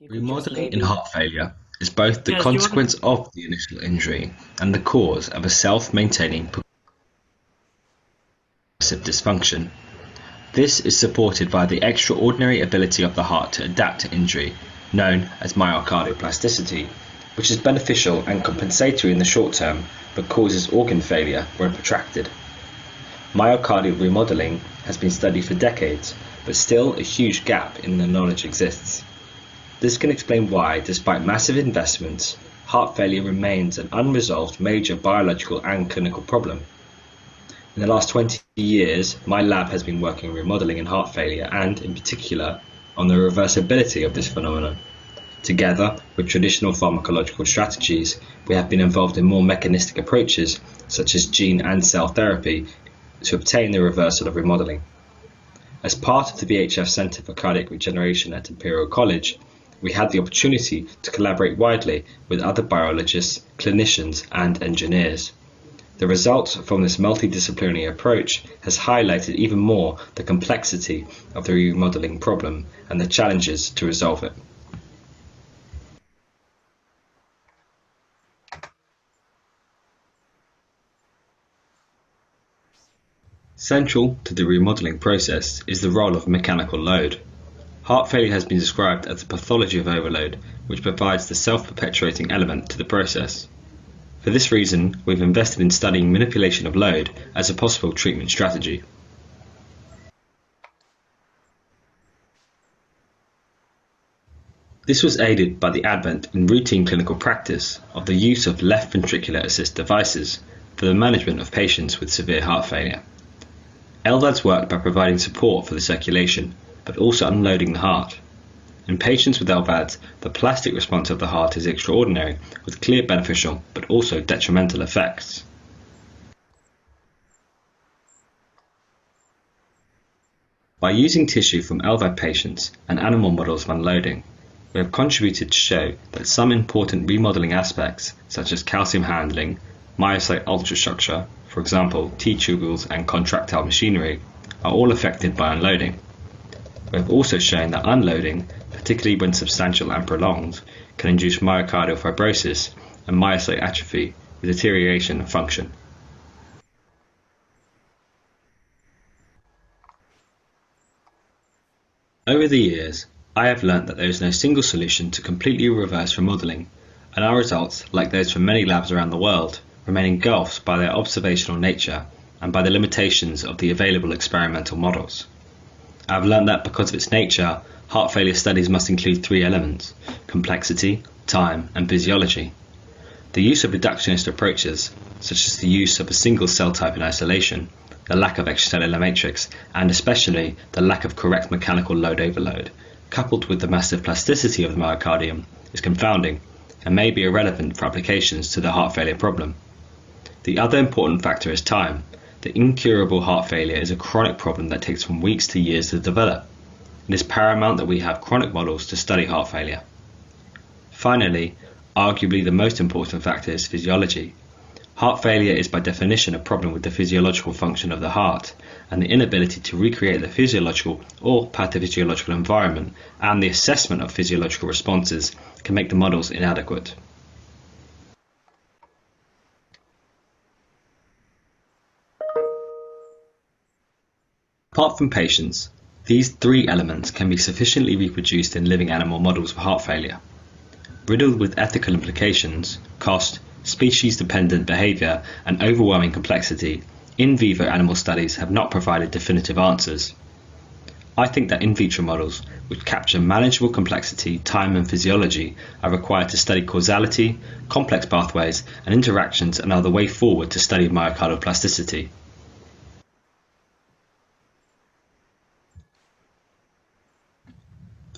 You could just Remodeling in maybe, heart failure is both the yes, do you want consequence of the initial injury and the cause of a self-maintaining progressive dysfunction. This is supported by the extraordinary ability of the heart to adapt to injury, known as myocardial plasticity, which is beneficial and compensatory in the short term but causes organ failure when protracted. Myocardial remodeling has been studied for decades, but still a huge gap in the knowledge exists. This can explain why, despite massive investments, heart failure remains an unresolved major biological and clinical problem. In the last 20 years, my lab has been working on remodeling in heart failure and, in particular, on the reversibility of this phenomenon. Together with traditional pharmacological strategies, we have been involved in more mechanistic approaches, such as gene and cell therapy, to obtain the reversal of remodeling. As part of the BHF Centre for Cardiac Regeneration at Imperial College, we had the opportunity to collaborate widely with other biologists, clinicians, and engineers. The results from this multidisciplinary approach has highlighted even more the complexity of the remodeling problem and the challenges to resolve it. Central to the remodeling process is the role of mechanical load. Heart failure has been described as a pathology of overload, which provides the self-perpetuating element to the process. For this reason, we've invested in studying manipulation of load as a possible treatment strategy. This was aided by the advent in routine clinical practice of the use of left ventricular assist devices for the management of patients with severe heart failure. LVADs work by providing support for the circulation, but also unloading the heart. In patients with LVADs, the plastic response of the heart is extraordinary, with clear beneficial but also detrimental effects. By using tissue from LVAD patients and animal models of unloading, we have contributed to show that some important remodeling aspects, such as calcium handling, myocyte ultrastructure, for example T-tubules and contractile machinery, are all affected by unloading. We have also shown that unloading, particularly when substantial and prolonged, can induce myocardial fibrosis and myocyte atrophy with deterioration of function. Over the years, I have learnt that there is no single solution to completely reverse remodeling, and our results, like those from many labs around the world, remain engulfed by their observational nature and by the limitations of the available experimental models. I have learned that because of its nature, heart failure studies must include three elements: complexity, time, and physiology. The use of reductionist approaches, such as the use of a single cell type in isolation, the lack of extracellular matrix, and especially the lack of correct mechanical load overload, coupled with the massive plasticity of the myocardium, is confounding and may be irrelevant for applications to the heart failure problem. The other important factor is time. The incurable heart failure is a chronic problem that takes from weeks to years to develop. It is paramount that we have chronic models to study heart failure. Finally, arguably the most important factor is physiology. Heart failure is by definition a problem with the physiological function of the heart, and the inability to recreate the physiological or pathophysiological environment and the assessment of physiological responses can make the models inadequate. Apart from patients, these three elements can be sufficiently reproduced in living animal models of heart failure. Riddled with ethical implications, cost, species-dependent behavior, and overwhelming complexity, in vivo animal studies have not provided definitive answers. I think that in vitro models, which capture manageable complexity, time, and physiology, are required to study causality, complex pathways, and interactions, and are the way forward to study myocardial plasticity.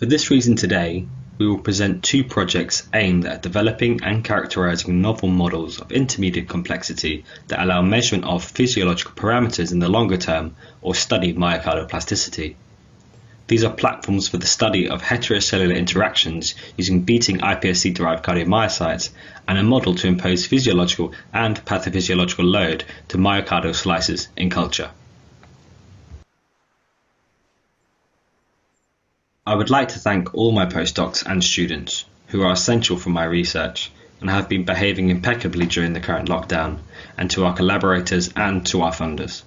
For this reason today, we will present two projects aimed at developing and characterizing novel models of intermediate complexity that allow measurement of physiological parameters in the longer term or study myocardial plasticity. These are platforms for the study of heterocellular interactions using beating iPSC-derived cardiomyocytes and a model to impose physiological and pathophysiological load to myocardial slices in culture. I would like to thank all my postdocs and students who are essential for my research and have been behaving impeccably during the current lockdown, and to our collaborators and to our funders.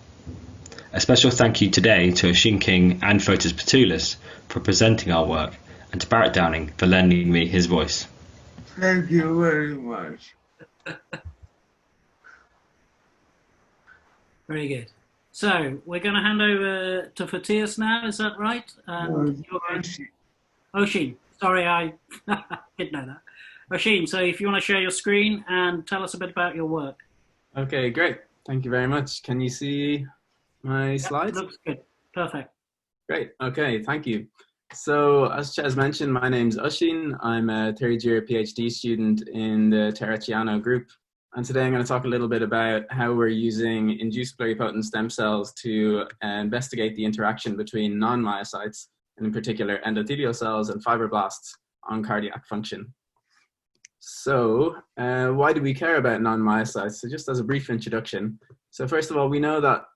A special thank you today to Oisin King and Fotios Pitoulis for presenting our work, and to Barrett Downing for lending me his voice. Thank you very much. Very good. So we're going to hand over to Fotios now, is that right? Oisin, sorry, I didn't know that. Oisin, so if you want to share your screen and tell us a bit about your work. Okay, great. Thank you very much. Can you see my slides? Looks good. Perfect. Great. Okay, thank you. So as Ches mentioned, my name's Oisin. I'm a third year PhD student in the Terracciano group. And today I'm going to talk a little bit about how we're using induced pluripotent stem cells to investigate the interaction between non-myocytes, and in particular endothelial cells and fibroblasts, on cardiac function. So why do we care about non-myocytes? So just as a brief introduction. So first of all, we know that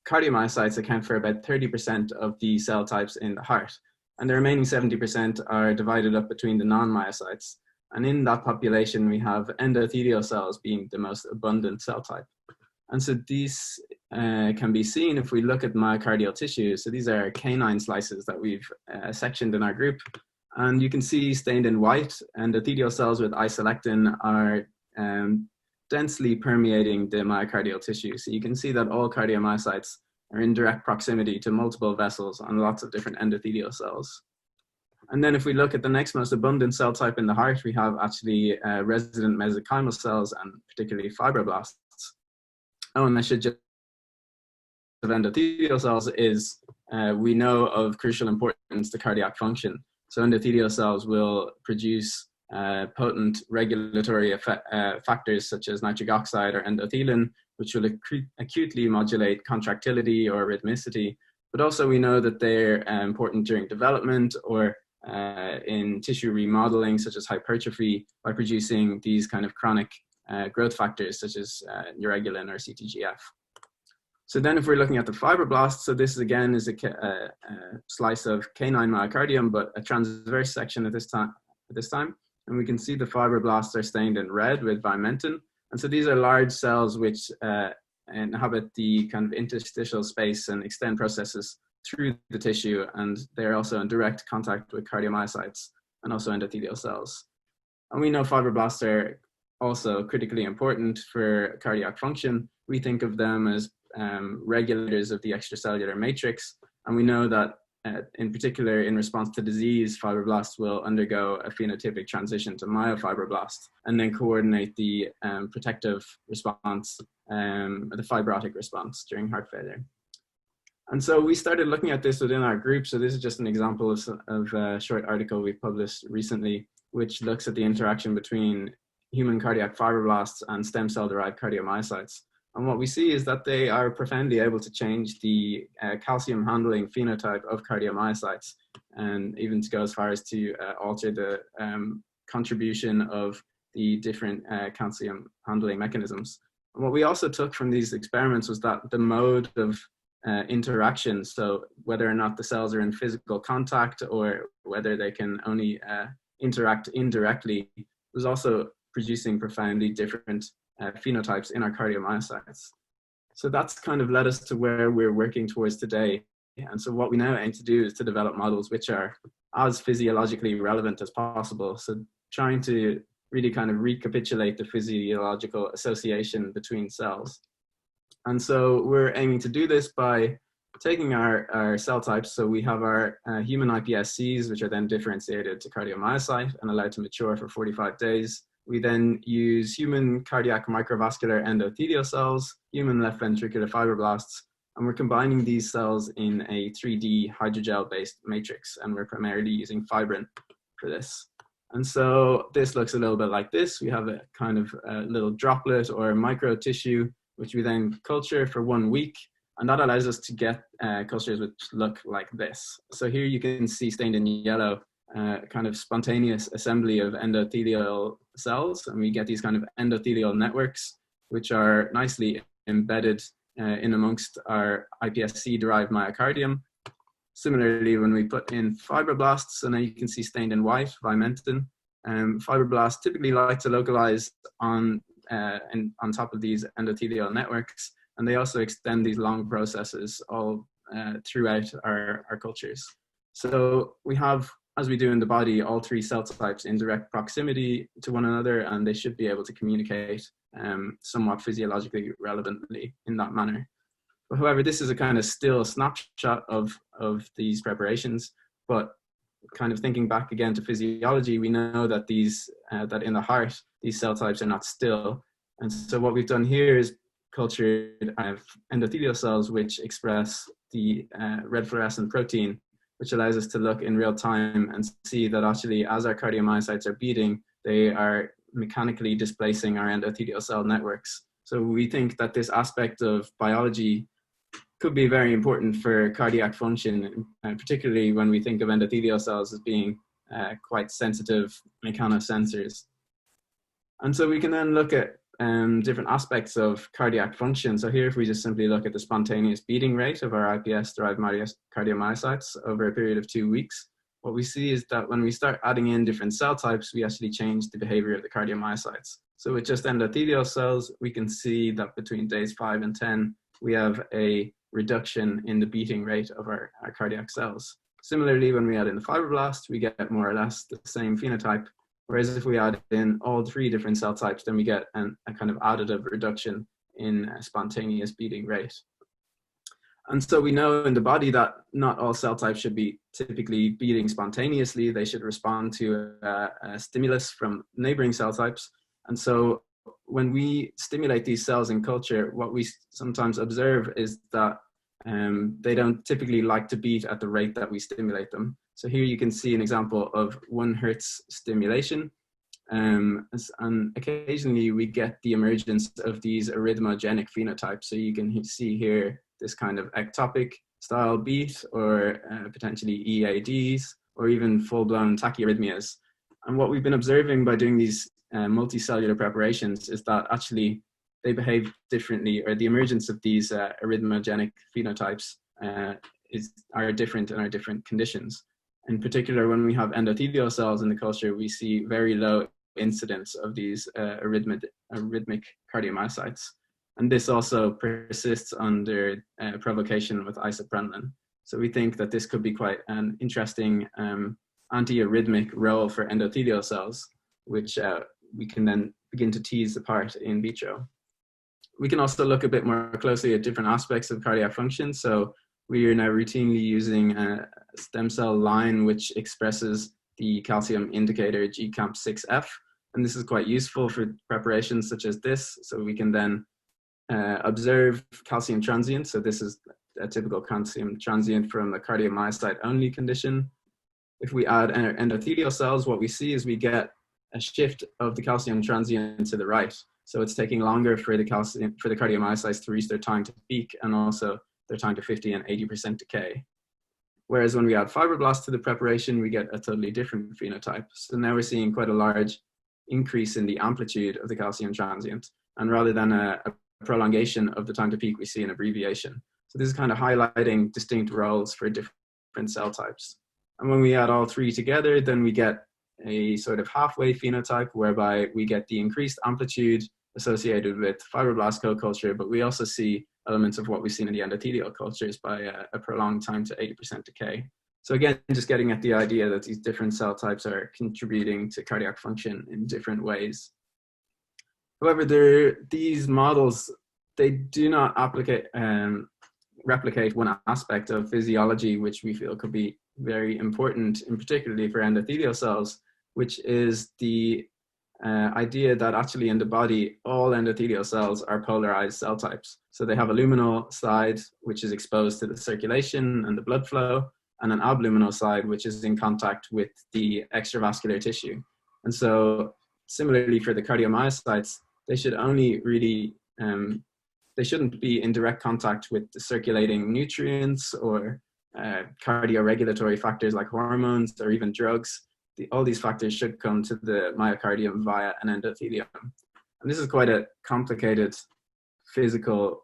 cardiomyocytes account for about 30% of the cell types in the heart, and the remaining 70% are divided up between the non-myocytes. And in that population, we have endothelial cells being the most abundant cell type. And so these can be seen if we look at myocardial tissue. So these are canine slices that we've sectioned in our group. And you can see stained in white, endothelial cells with isolectin are densely permeating the myocardial tissue. So you can see that all cardiomyocytes are in direct proximity to multiple vessels and lots of different endothelial cells. And then if we look at the next most abundant cell type in the heart, we have actually resident mesenchymal cells, and particularly fibroblasts. Oh, and I should just of endothelial cells is we know of crucial importance to cardiac function. So endothelial cells will produce potent regulatory factors such as nitric oxide or endothelin, which will acutely modulate contractility or rhythmicity. But also we know that they're important during development or in tissue remodeling, such as hypertrophy, by producing these kind of chronic growth factors such as neuregulin or CTGF. So then if we're looking at the fibroblasts, so this again is a slice of canine myocardium, but a transverse section at this time. And we can see the fibroblasts are stained in red with vimentin. And so these are large cells which inhabit the kind of interstitial space and extend processes through the tissue. And they're also in direct contact with cardiomyocytes and also endothelial cells. And we know fibroblasts are also critically important for cardiac function. We think of them as regulators of the extracellular matrix. And we know that in particular, in response to disease, fibroblasts will undergo a phenotypic transition to myofibroblasts and then coordinate the protective response, the fibrotic response during heart failure. And so we started looking at this within our group. So this is just an example of a short article we published recently, which looks at the interaction between human cardiac fibroblasts and stem cell-derived cardiomyocytes. And what we see is that they are profoundly able to change the calcium handling phenotype of cardiomyocytes, and even to go as far as to alter the contribution of the different calcium handling mechanisms. And what we also took from these experiments was that the mode of interaction, so whether or not the cells are in physical contact or whether they can only interact indirectly, was also producing profoundly different phenotypes in our cardiomyocytes. So that's kind of led us to where we're working towards today. And so what we now aim to do is to develop models which are as physiologically relevant as possible. So trying to really kind of recapitulate the physiological association between cells. And so we're aiming to do this by taking our cell types. So we have our human iPSCs, which are then differentiated to cardiomyocyte and allowed to mature for 45 days. We then use human cardiac microvascular endothelial cells, human left ventricular fibroblasts, and we're combining these cells in a 3D hydrogel-based matrix, and we're primarily using fibrin for this. And so this looks a little bit like this. We have a kind of a little droplet or micro tissue, which we then culture for 1 week, and that allows us to get cultures which look like this. So here you can see stained in yellow kind of spontaneous assembly of endothelial cells, and we get these kind of endothelial networks which are nicely embedded in amongst our iPSC derived myocardium. Similarly, when we put in fibroblasts, so now you can see stained in white, vimentin, fibroblasts typically like to localize on top of these endothelial networks, and they also extend these long processes all throughout our cultures. So we have, as we do in the body, all three cell types in direct proximity to one another, and they should be able to communicate somewhat physiologically relevantly in that manner. But however, this is a kind of still snapshot of these preparations, but kind of thinking back again to physiology, we know that that in the heart, these cell types are not still. And so what we've done here is cultured endothelial cells which express the red fluorescent protein, which allows us to look in real time and see that actually as our cardiomyocytes are beating, they are mechanically displacing our endothelial cell networks. So we think that this aspect of biology could be very important for cardiac function, particularly when we think of endothelial cells as being quite sensitive mechanosensors. And so we can then look at different aspects of cardiac function. So here, if we just simply look at the spontaneous beating rate of our iPS-derived cardiomyocytes over a period of 2 weeks, what we see is that when we start adding in different cell types, we actually change the behavior of the cardiomyocytes. So with just endothelial cells, we can see that between days 5 and 10, we have a reduction in the beating rate of our cardiac cells. Similarly, when we add in the fibroblasts, we get more or less the same phenotype. Whereas if we add in all three different cell types, then we get a kind of additive reduction in spontaneous beating rate. And so we know in the body that not all cell types should be typically beating spontaneously. They should respond to a stimulus from neighboring cell types. And so when we stimulate these cells in culture, what we sometimes observe is that they don't typically like to beat at the rate that we stimulate them. So here you can see an example of 1 Hertz stimulation. And occasionally we get the emergence of these arrhythmogenic phenotypes. So you can see here this kind of ectopic style beat, or potentially EADs, or even full-blown tachyarrhythmias. And what we've been observing by doing these multicellular preparations is that actually they behave differently, or the emergence of these arrhythmogenic phenotypes are different in our different conditions. In particular, when we have endothelial cells in the culture, we see very low incidence of these arrhythmic cardiomyocytes. And this also persists under provocation with isoprenolone. So we think that this could be quite an interesting anti-arrhythmic role for endothelial cells, which we can then begin to tease apart in vitro. We can also look a bit more closely at different aspects of cardiac function. So we are now routinely using a stem cell line which expresses the calcium indicator GCAMP6F. And this is quite useful for preparations such as this. So we can then observe calcium transient. So this is a typical calcium transient from the cardiomyocyte only condition. If we add endothelial cells, what we see is we get a shift of the calcium transient to the right. So it's taking longer for the cardiomyocytes to reach their time to peak, and also their time to 50 and 80% decay. Whereas when we add fibroblasts to the preparation, we get a totally different phenotype. So now we're seeing quite a large increase in the amplitude of the calcium transient. And rather than a prolongation of the time to peak, we see an abbreviation. So this is kind of highlighting distinct roles for different cell types. And when we add all three together, then we get a sort of halfway phenotype whereby we get the increased amplitude associated with fibroblast co-culture, but we also see elements of what we've seen in the endothelial cultures by a prolonged time to 80% decay. So again, just getting at the idea that these different cell types are contributing to cardiac function in different ways. However, these models, they do not replicate one aspect of physiology, which we feel could be very important, in particularly for endothelial cells, which is the idea that actually in the body, all endothelial cells are polarized cell types. So they have a luminal side, which is exposed to the circulation and the blood flow, and an abluminal side, which is in contact with the extravascular tissue. And so similarly for the cardiomyocytes, they should only really, they shouldn't be in direct contact with the circulating nutrients or cardioregulatory factors like hormones or even drugs. All these factors should come to the myocardium via an endothelium. And this is quite a complicated physical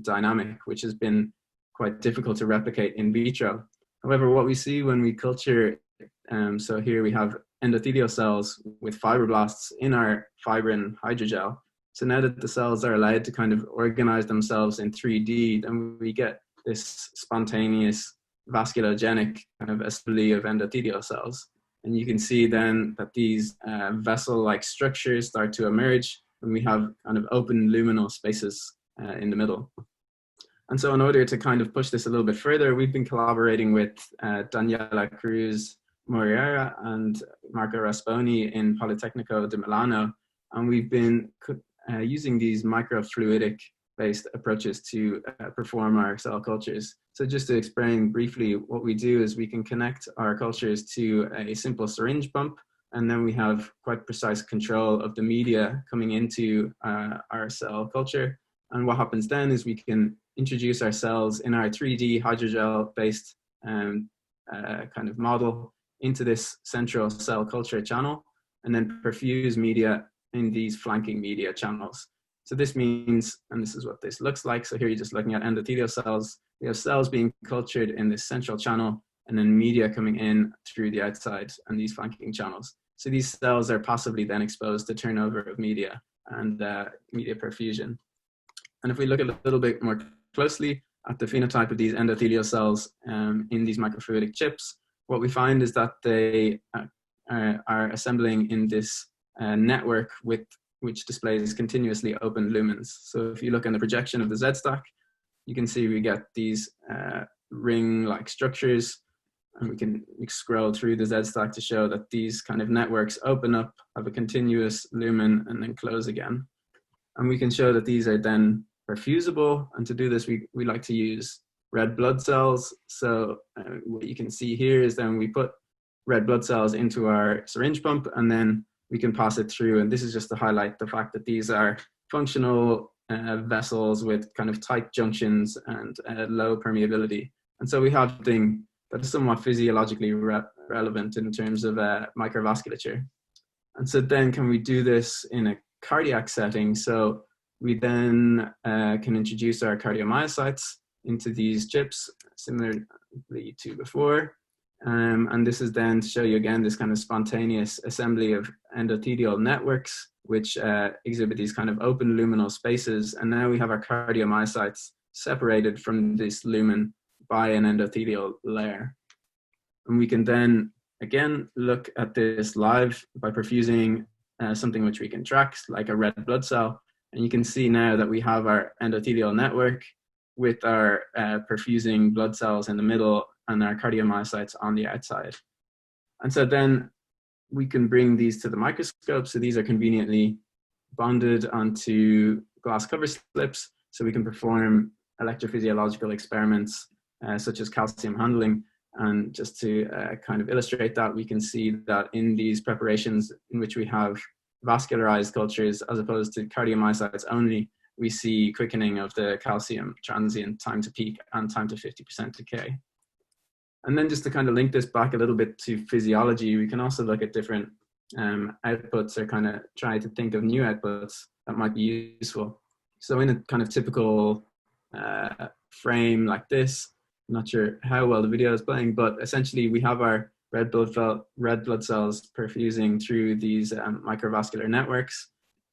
dynamic, which has been quite difficult to replicate in vitro. However, what we see when we culture, so here we have endothelial cells with fibroblasts in our fibrin hydrogel. So now that the cells are allowed to kind of organize themselves in 3D, then we get this spontaneous vasculogenic kind of assembly of endothelial cells. And you can see then that these vessel-like structures start to emerge when we have kind of open luminal spaces in the middle. And so in order to kind of push this a little bit further, we've been collaborating with Daniela Cruz Moriera and Marco Rasponi in Politecnico di Milano. And we've been using these micro-fluidic based approaches to perform our cell cultures. So just to explain briefly, what we do is we can connect our cultures to a simple syringe pump, and then we have quite precise control of the media coming into our cell culture. And what happens then is we can introduce our cells in our 3D hydrogel-based kind of model into this central cell culture channel, and then perfuse media in these flanking media channels. So this means, and this is what this looks like. So here you're just looking at endothelial cells. We have cells being cultured in this central channel, and then media coming in through the outside and these flanking channels. So these cells are passively then exposed to turnover of media and media perfusion. And if we look a little bit more closely at the phenotype of these endothelial cells in these microfluidic chips, what we find is that they are assembling in this network which displays continuously open lumens. So if you look in the projection of the Z-stack, you can see we get these ring-like structures, and we can scroll through the Z-stack to show that these kind of networks open up, have a continuous lumen, and then close again. And we can show that these are then perfusible, and to do this, we like to use red blood cells. So what you can see here is then we put red blood cells into our syringe pump, and then we can pass it through. And this is just to highlight the fact that these are functional vessels with kind of tight junctions and low permeability. And so we have something that is somewhat physiologically relevant in terms of microvasculature. And so then can we do this in a cardiac setting? So we then can introduce our cardiomyocytes into these chips, similarly to before. And this is then to show you again this kind of spontaneous assembly of endothelial networks, which exhibit these kind of open luminal spaces. And now we have our cardiomyocytes separated from this lumen by an endothelial layer. And we can then, again, look at this live by perfusing something which we can track, like a red blood cell. And you can see now that we have our endothelial network with our perfusing blood cells in the middle and our cardiomyocytes on the outside. And so then we can bring these to the microscope. So these are conveniently bonded onto glass cover slips, so we can perform electrophysiological experiments such as calcium handling. And just to kind of illustrate that, we can see that in these preparations in which we have vascularized cultures as opposed to cardiomyocytes only, we see quickening of the calcium transient time to peak and time to 50% decay. And then just to kind of link this back a little bit to physiology, we can also look at different outputs, or kind of try to think of new outputs that might be useful. So in a kind of typical frame like this, I'm not sure how well the video is playing, but essentially we have our red blood cells perfusing through these microvascular networks.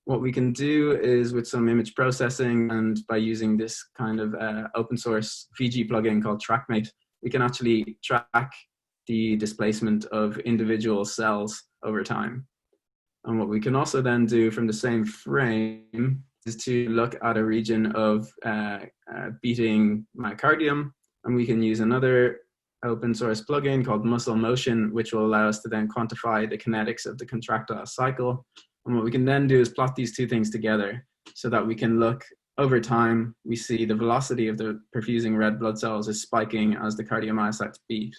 What we can do is, with some image processing and by using this kind of open source Fiji plugin called TrackMate, we can actually track the displacement of individual cells over time. And what we can also then do from the same frame is to look at a region of beating myocardium, and we can use another open source plugin called Muscle Motion, which will allow us to then quantify the kinetics of the contractile cycle. And what we can then do is plot these two things together so that we can look over time. We see the velocity of the perfusing red blood cells is spiking as the cardiomyocytes beat.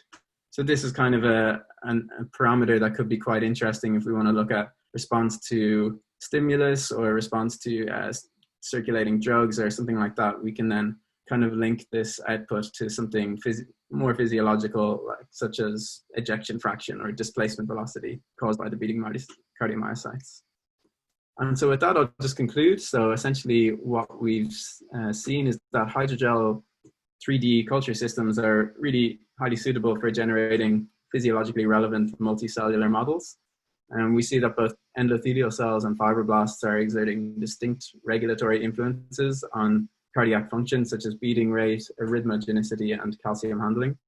So this is kind of a parameter that could be quite interesting if we want to look at response to stimulus or response to circulating drugs or something like that. We can then kind of link this output to something more physiological, like, such as ejection fraction or displacement velocity caused by the beating cardiomyocytes. And so with that, I'll just conclude. So essentially what we've seen is that hydrogel 3D culture systems are really highly suitable for generating physiologically relevant multicellular models. And we see that both endothelial cells and fibroblasts are exerting distinct regulatory influences on cardiac function, such as beating rate, arrhythmogenicity, and calcium handling.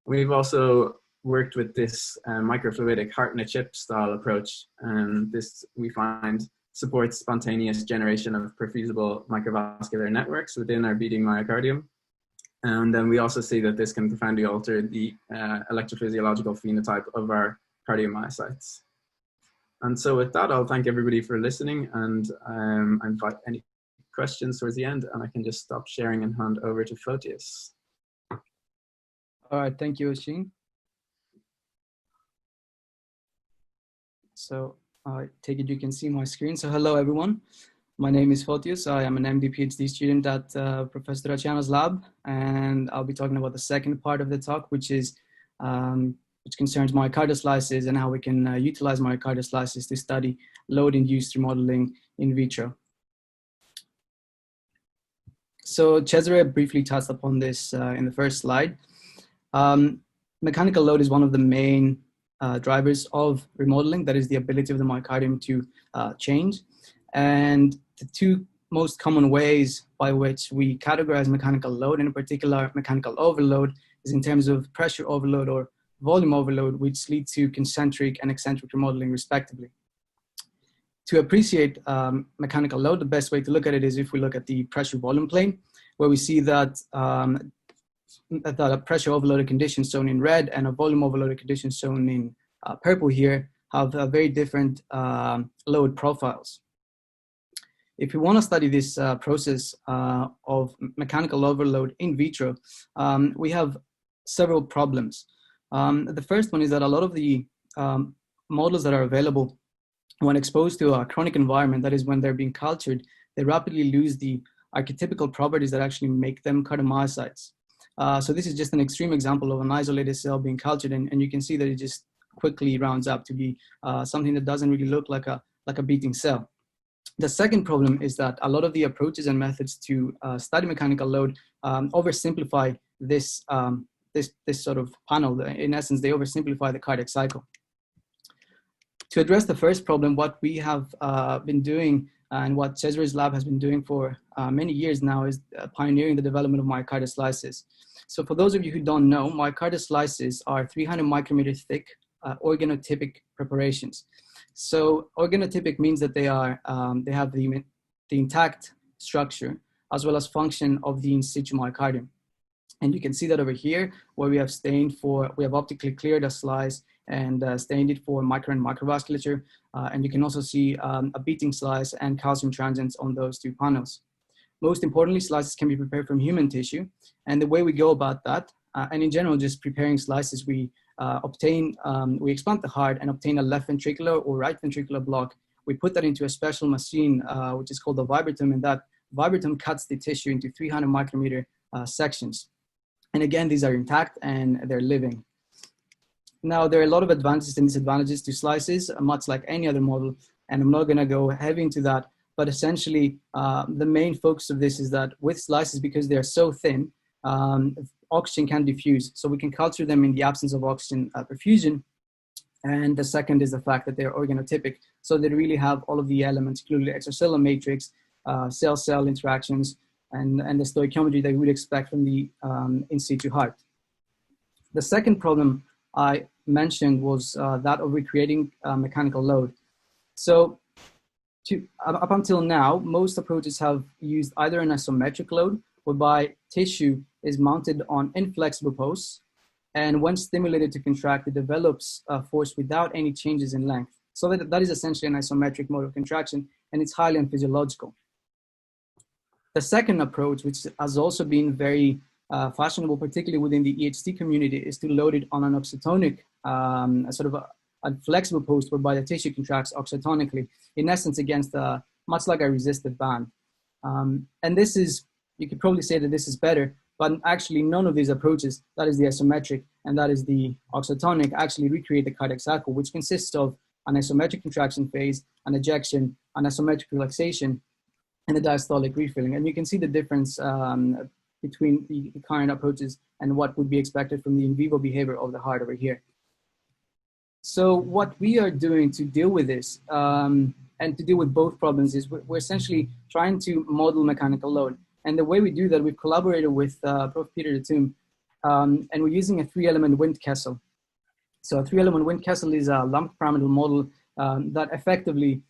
We've also worked with this micro-fluidic heart-in-a-chip style approach, and this we find supports spontaneous generation of perfusible microvascular networks within our beating myocardium. And then we also see that this can profoundly alter the electrophysiological phenotype of our cardiomyocytes. And so with that, I'll thank everybody for listening, and I invite any questions towards the end, and I can just stop sharing and hand over to Fotios. All right, thank you, Oisin. So I take it you can see my screen. So hello, everyone. My name is Fotios. I am an MD PhD student at Professor Terracciano's lab, and I'll be talking about the second part of the talk, which concerns myocardial slices and how we can utilize myocardial slices to study load-induced remodeling in vitro. So Cesare briefly touched upon this in the first slide. Mechanical load is one of the main drivers of remodeling, that is the ability of the myocardium to change. And the two most common ways by which we categorize mechanical load, and in particular mechanical overload, is in terms of pressure overload or volume overload, which lead to concentric and eccentric remodeling respectively. To appreciate mechanical load, the best way to look at it is if we look at the pressure volume plane, where we see that a pressure overloaded condition shown in red and a volume overloaded condition shown in purple here have very different load profiles. If we want to study this process of mechanical overload in vitro, we have several problems. The first one is that a lot of the models that are available when exposed to a chronic environment, that is when they're being cultured, they rapidly lose the archetypical properties that actually make them cardiomyocytes. So this is just an extreme example of an isolated cell being cultured, and you can see that it just quickly rounds up to be something that doesn't really look like a beating cell. The second problem is that a lot of the approaches and methods to study mechanical load oversimplify this sort of panel. In essence, they oversimplify the cardiac cycle. To address the first problem, what we have been doing and what Cesare's lab has been doing for many years now is pioneering the development of myocardial slices. So for those of you who don't know, myocardial slices are 300 micrometer thick organotypic preparations. So organotypic means that they have the intact structure as well as function of the in situ myocardium. And you can see that over here, where we have optically cleared a slice and stained it for micro and macrovasculature. And you can also see a beating slice and calcium transients on those two panels. Most importantly, slices can be prepared from human tissue. And the way we go about that, and in general, just preparing slices, we explant the heart and obtain a left ventricular or right ventricular block. We put that into a special machine, which is called a vibratum, and that vibratum cuts the tissue into 300 micrometer sections. And again, these are intact and they're living. Now, there are a lot of advantages and disadvantages to slices, much like any other model, and I'm not going to go heavy into that. But essentially, the main focus of this is that with slices, because they're so thin, oxygen can diffuse. So we can culture them in the absence of oxygen perfusion. And the second is the fact that they're organotypic. So they really have all of the elements, including the extracellular matrix, cell-cell interactions, and the stoichiometry that we would expect from the in situ heart. The second problem I mentioned was that of recreating mechanical load. So up until now, most approaches have used either an isometric load, whereby tissue is mounted on inflexible posts, and when stimulated to contract, it develops force without any changes in length. So that is essentially an isometric mode of contraction, and it's highly unphysiological. The second approach, which has also been very fashionable, particularly within the EHT community, is to load it on an auxotonic, sort of a flexible post whereby the tissue contracts auxotonically, in essence against much like a resistive band. And this is, you could probably say that this is better, but actually none of these approaches, that is the isometric and that is the auxotonic, actually recreate the cardiac cycle, which consists of an isometric contraction phase, an ejection, an isometric relaxation, and the diastolic refilling. And you can see the difference between the current approaches and what would be expected from the in vivo behavior of the heart over here. So what we are doing to deal with this and to deal with both problems is we're essentially trying to model mechanical load. And the way we do that, we've collaborated with Prof Peter de Toom, and we're using a 3-element Windkessel. So a 3-element Windkessel is a lumped parameter model that effectively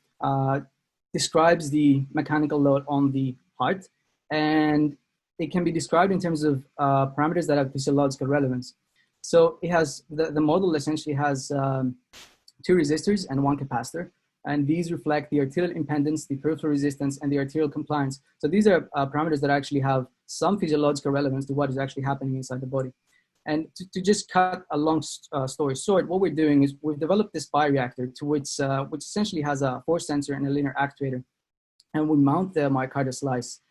describes the mechanical load on the heart, and it can be described in terms of parameters that have physiological relevance. So it has, the model essentially has 2 resistors and 1 capacitor, and these reflect the arterial impedance, the peripheral resistance, and the arterial compliance. So these are parameters that actually have some physiological relevance to what is actually happening inside the body. And to just cut a long story short, what we're doing is we've developed this bioreactor to which essentially has a force sensor and a linear actuator. And we mount the myocardial slice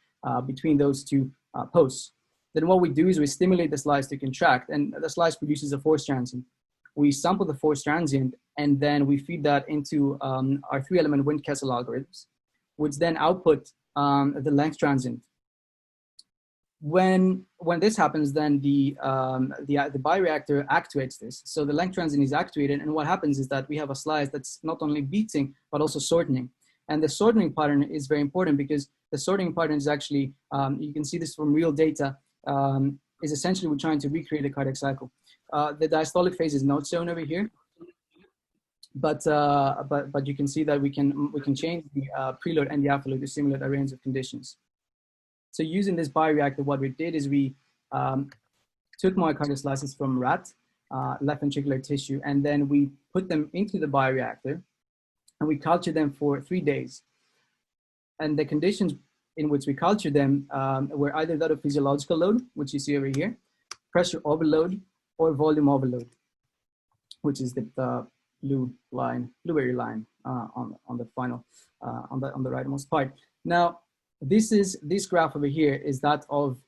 between those 2 posts. Then what we do is we stimulate the slice to contract, and the slice produces a force transient. We sample the force transient, and then we feed that into our 3-element Windkessel algorithms, which then output the length transient. When this happens, then the bioreactor actuates this. So the length transient is actuated, and what happens is that we have a slice that's not only beating, but also shortening. And the shortening pattern is very important because the shortening pattern is actually, you can see this from real data, is essentially we're trying to recreate a cardiac cycle. The diastolic phase is not shown over here, but you can see that we can change the preload and the afterload to simulate a range of conditions. So using this bioreactor, what we did is we took myocardial slices from rat, left ventricular tissue, and then we put them into the bioreactor, and we cultured them for 3 days. And the conditions in which we cultured them were either that of physiological load, which you see over here, pressure overload, or volume overload, which is the blueberry line on the final, on the rightmost part. Now, this graph over here is that of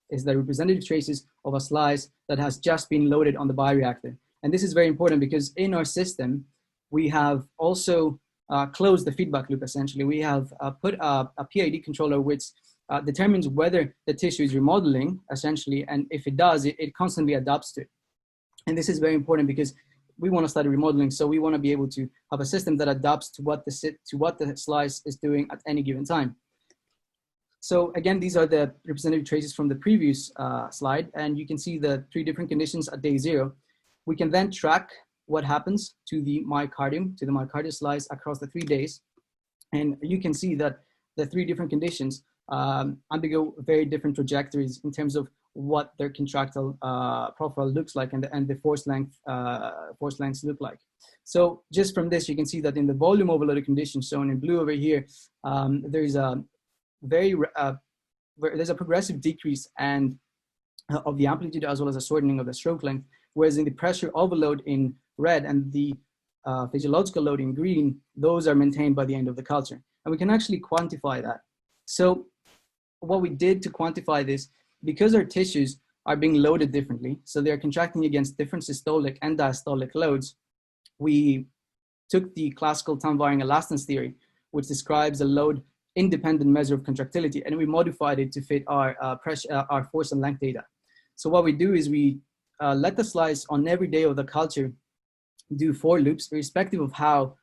is the representative traces of a slice that has just been loaded on the bioreactor. And this is very important because in our system, we have also closed the feedback loop. Essentially, we have put a PID controller which determines whether the tissue is remodeling, essentially, and if it does, it constantly adapts to it. And this is very important because we want to study remodeling, so we want to be able to have a system that adapts to what the slice is doing at any given time. So again, these are the representative traces from the previous slide, and you can see the 3 different conditions at day 0. We can then track what happens to the myocardium, to the myocardial slice across the 3 days. And you can see that the 3 different conditions undergo very different trajectories in terms of what their contractile profile looks like and the force lengths look like. So just from this, you can see that in the volume overloaded conditions shown in blue over here, there's a there's a progressive decrease of the amplitude as well as a shortening of the stroke length, whereas in the pressure overload in red and the physiological load in green, those are maintained by the end of the culture. And we can actually quantify that. So what we did to quantify this, because our tissues are being loaded differently, so they're contracting against different systolic and diastolic loads, we took the classical time-varying elastance theory, which describes a load-independent measure of contractility, and we modified it to fit our force and length data. So what we do is we let the slice on every day of the culture do 4 loops, irrespective of how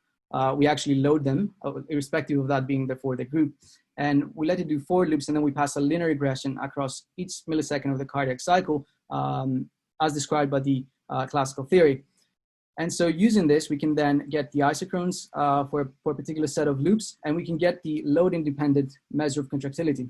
we actually load them, irrespective of that being for the group. And we let it do 4 loops, and then we pass a linear regression across each millisecond of the cardiac cycle, as described by the classical theory. And so using this, we can then get the isochrones for a particular set of loops, and we can get the load-independent measure of contractility.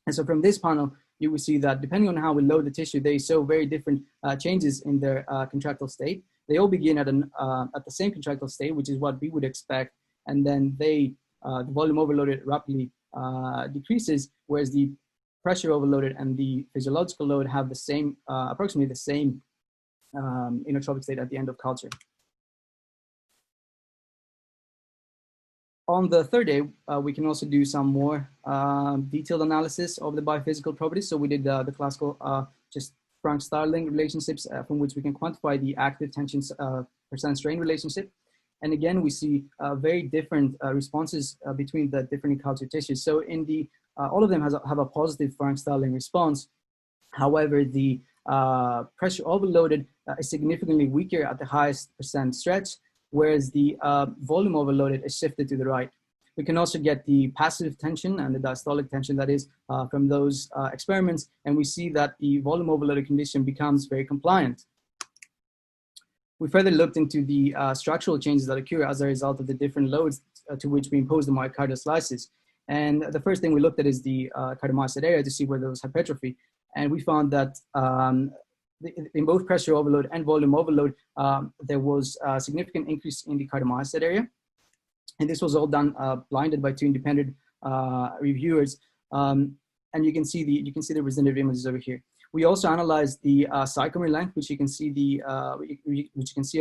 And so from this panel, you will see that depending on how we load the tissue, they show very different changes in their contractile state. They all begin at the same contractile state, which is what we would expect, and then the volume overloaded rapidly decreases, whereas the pressure overloaded and the physiological load have the same, approximately the same inotropic state at the end of culture. On the 3rd day, we can also do some more detailed analysis of the biophysical properties. So we did the classical just Frank-Starling relationships from which we can quantify the active tension percent strain relationship. And again, we see very different responses between the different culture tissues. So in the all of them have a positive Frank Starling response. However, the pressure overloaded is significantly weaker at the highest percent stretch, whereas the volume overloaded is shifted to the right. We can also get the passive tension and the diastolic tension that is from those experiments, and we see that the volume overloaded condition becomes very compliant. We further looked into the structural changes that occur as a result of the different loads to which we impose the myocardial slices. And the first thing we looked at is the cardiomyocyte area to see where there was hypertrophy. And we found that in both pressure overload and volume overload, there was a significant increase in the cardiomyocyte area. And this was all done blinded by two independent reviewers. And you can see the representative images over here. We also analyzed the sarcomere length, which you can see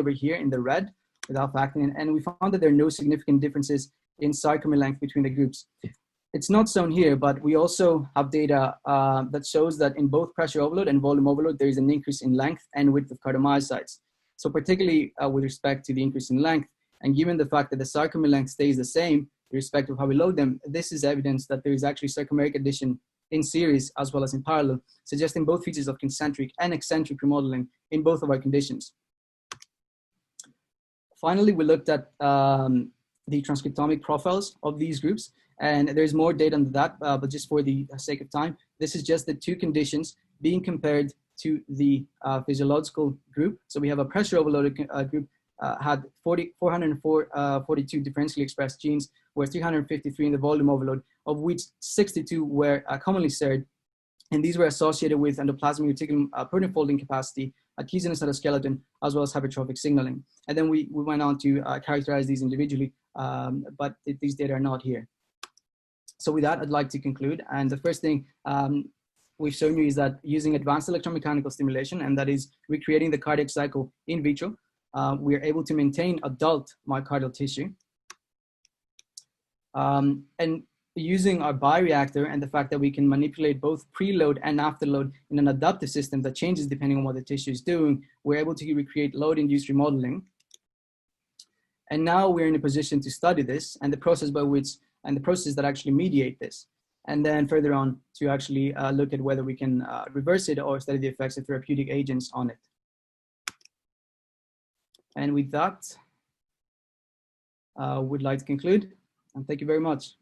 over here in the red without factoring in, and we found that there are no significant differences in sarcomere length between the groups. It's not shown here, but we also have data that shows that in both pressure overload and volume overload, there is an increase in length and width of cardiomyocytes. So particularly with respect to the increase in length, and given the fact that the sarcomere length stays the same, irrespective of how we load them, this is evidence that there is actually sarcomeric addition in series as well as in parallel, suggesting both features of concentric and eccentric remodeling in both of our conditions. Finally, we looked at the transcriptomic profiles of these groups, and there's more data on that, but just for the sake of time, this is just the two conditions being compared to the physiological group. So we have a pressure overloaded group had 442 differentially expressed genes, where 353 in the volume overload, of which 62 were commonly shared. And these were associated with endoplasmic reticulum protein folding capacity, adhesion cytoskeleton, as well as hypertrophic signaling. And then we went on to characterize these individually, but these data are not here. So with that, I'd like to conclude. And the first thing we've shown you is that using advanced electromechanical stimulation, and that is recreating the cardiac cycle in vitro, we are able to maintain adult myocardial tissue. And using our bioreactor and the fact that we can manipulate both preload and afterload in an adaptive system that changes depending on what the tissue is doing, we're able to recreate load-induced remodeling. And now we're in a position to study this and the process by which, and the processes that actually mediate this. And then further on to actually look at whether we can reverse it or study the effects of therapeutic agents on it. And with that, would like to conclude, and thank you very much.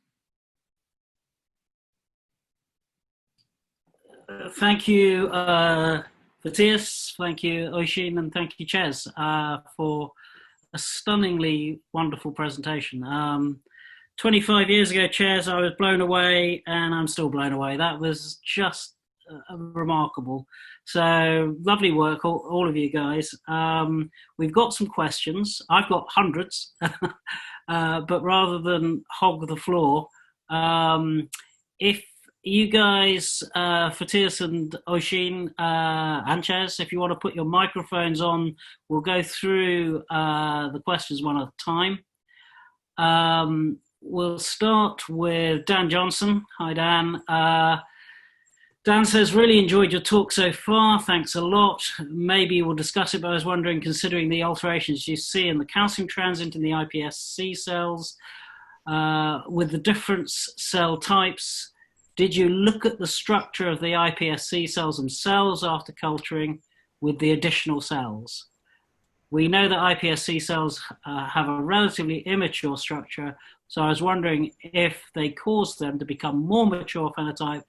Thank you, Fotios, thank you, Oisin, and thank you, Ches, for a stunningly wonderful presentation. 25 years ago, Ches, I was blown away, and I'm still blown away. That was just remarkable. So lovely work, all of you guys. We've got some questions. I've got hundreds, but rather than hog the floor, if you guys, Fotios and Oisin and Ches, if you want to put your microphones on, we'll go through the questions one at a time. We'll start with Dan Johnson. Hi, Dan. Dan says, really enjoyed your talk so far. Thanks a lot. Maybe we'll discuss it, but I was wondering, considering the alterations you see in the calcium transit in the iPSC cells, with the different cell types, did you look at the structure of the iPSC cells themselves after culturing with the additional cells? We know that iPSC cells have a relatively immature structure, so I was wondering if they cause them to become more mature phenotype.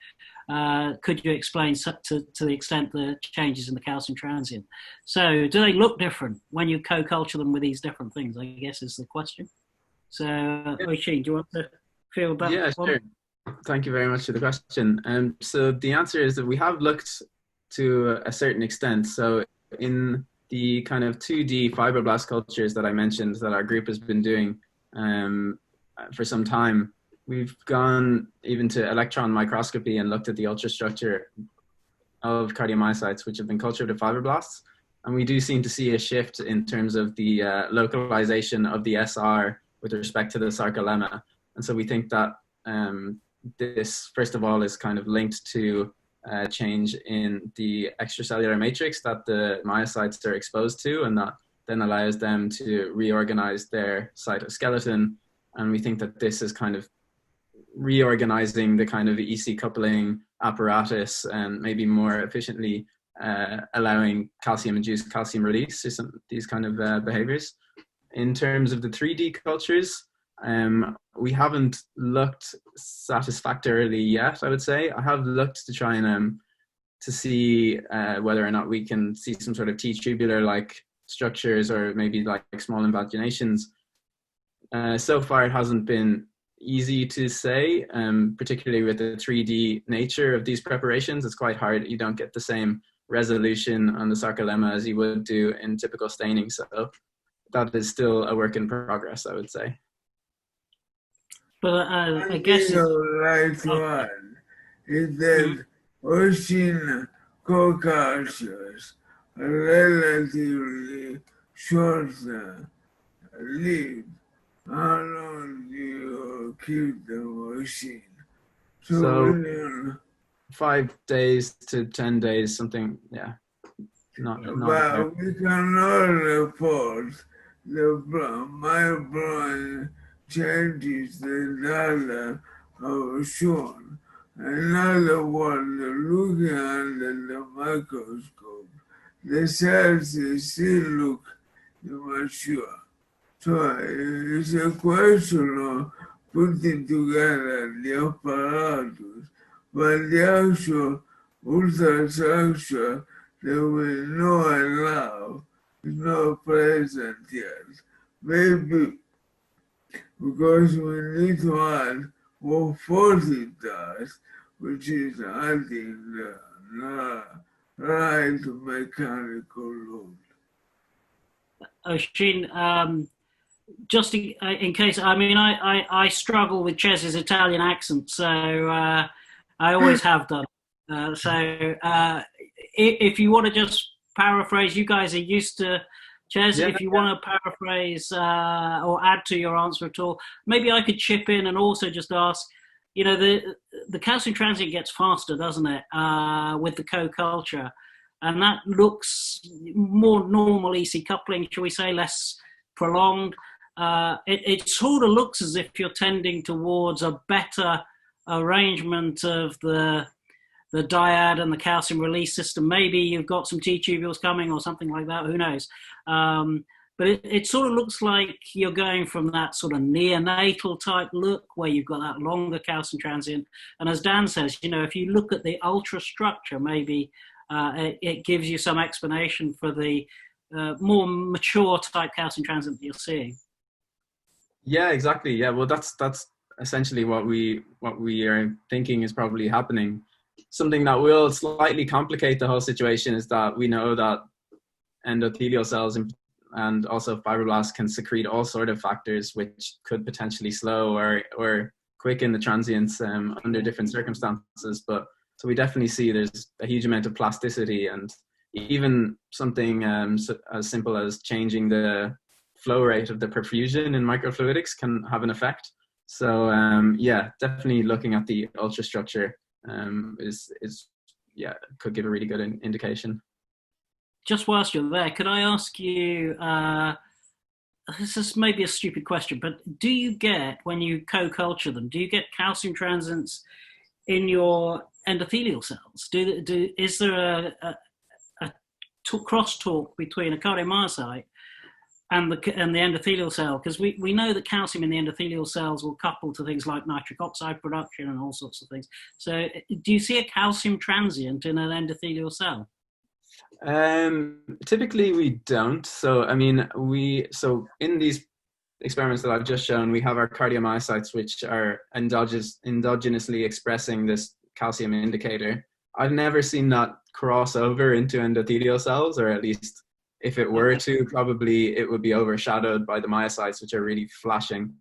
Could you explain to the extent the changes in the calcium transient? So do they look different when you co-culture them with these different things, I guess is the question. So Oisin, do you want to field that? Yeah, sure. Thank you very much for the question. So the answer is that we have looked to a certain extent. So in the kind of 2D fibroblast cultures that I mentioned that our group has been doing for some time, we've gone even to electron microscopy and looked at the ultrastructure of cardiomyocytes, which have been cultured with fibroblasts. And we do seem to see a shift in terms of the localization of the SR with respect to the sarcolemma. And so we think that this, first of all, is kind of linked to change in the extracellular matrix that the myocytes are exposed to, and that then allows them to reorganize their cytoskeleton. And we think that this is kind of reorganizing the kind of EC coupling apparatus and maybe more efficiently allowing calcium-induced calcium release, or these kind of behaviors. In terms of the 3D cultures, we haven't looked satisfactorily yet, I would say. I have looked to try and to see whether or not we can see some sort of T-tubular-like structures or maybe like small invaginations. So far, it hasn't been easy to say, particularly with the 3D nature of these preparations. It's quite hard. You don't get the same resolution on the sarcolemma as you would do in typical staining. So that is still a work in progress, I would say. But I guess like to add is that Oisin co-cultures are relatively shorter lived. How long do you keep the Oisin? So 5 days to 10 days, something, yeah. But we can all report my brain changes the data shown. In other words, looking under the microscope, the cells still look immature. So it's a question of putting together the apparatus, but the actual ultrastructure that we know and love is not present yet. Maybe because we need to add what Fotios does, which is adding the right mechanical load. Oisin, just in case, I mean, I struggle with Ces's Italian accent, so I always have done. If you want to just paraphrase, you guys are used to Ces. If you want to paraphrase or add to your answer at all, maybe I could chip in and also just ask, you know, the calcium transient gets faster, doesn't it, with the co-culture? And that looks more normal EC coupling, shall we say, less prolonged. It sort of looks as if you're tending towards a better arrangement of the dyad and the calcium release system. Maybe you've got some T-tubules coming or something like that, who knows. But it sort of looks like you're going from that sort of neonatal type look where you've got that longer calcium transient. And as Dan says, you know, if you look at the ultrastructure, maybe it gives you some explanation for the more mature type calcium transient that you're seeing. Yeah, exactly. Yeah, well, that's essentially what we are thinking is probably happening. Something that will slightly complicate the whole situation is that we know that endothelial cells and also fibroblasts can secrete all sort of factors which could potentially slow or quicken the transients under different circumstances. But so we definitely see there's a huge amount of plasticity, and even something as simple as changing the flow rate of the perfusion in micro-fluidics can have an effect. So yeah, definitely looking at the ultrastructure could give a really good indication. Just whilst you're there, could I ask you, this is maybe a stupid question, but do you get, when you co-culture them, do you get calcium transients in your endothelial cells? Is there a crosstalk between a cardiomyocyte and the endothelial cell? Because we know that calcium in the endothelial cells will couple to things like nitric oxide production and all sorts of things. So do you see a calcium transient in an endothelial cell? Typically we don't. So I mean, so in these experiments that I've just shown, we have our cardiomyocytes, which are endogenously expressing this calcium indicator. I've never seen that cross over into endothelial cells, or at least if it were to, probably it would be overshadowed by the myocytes, which are really flashing.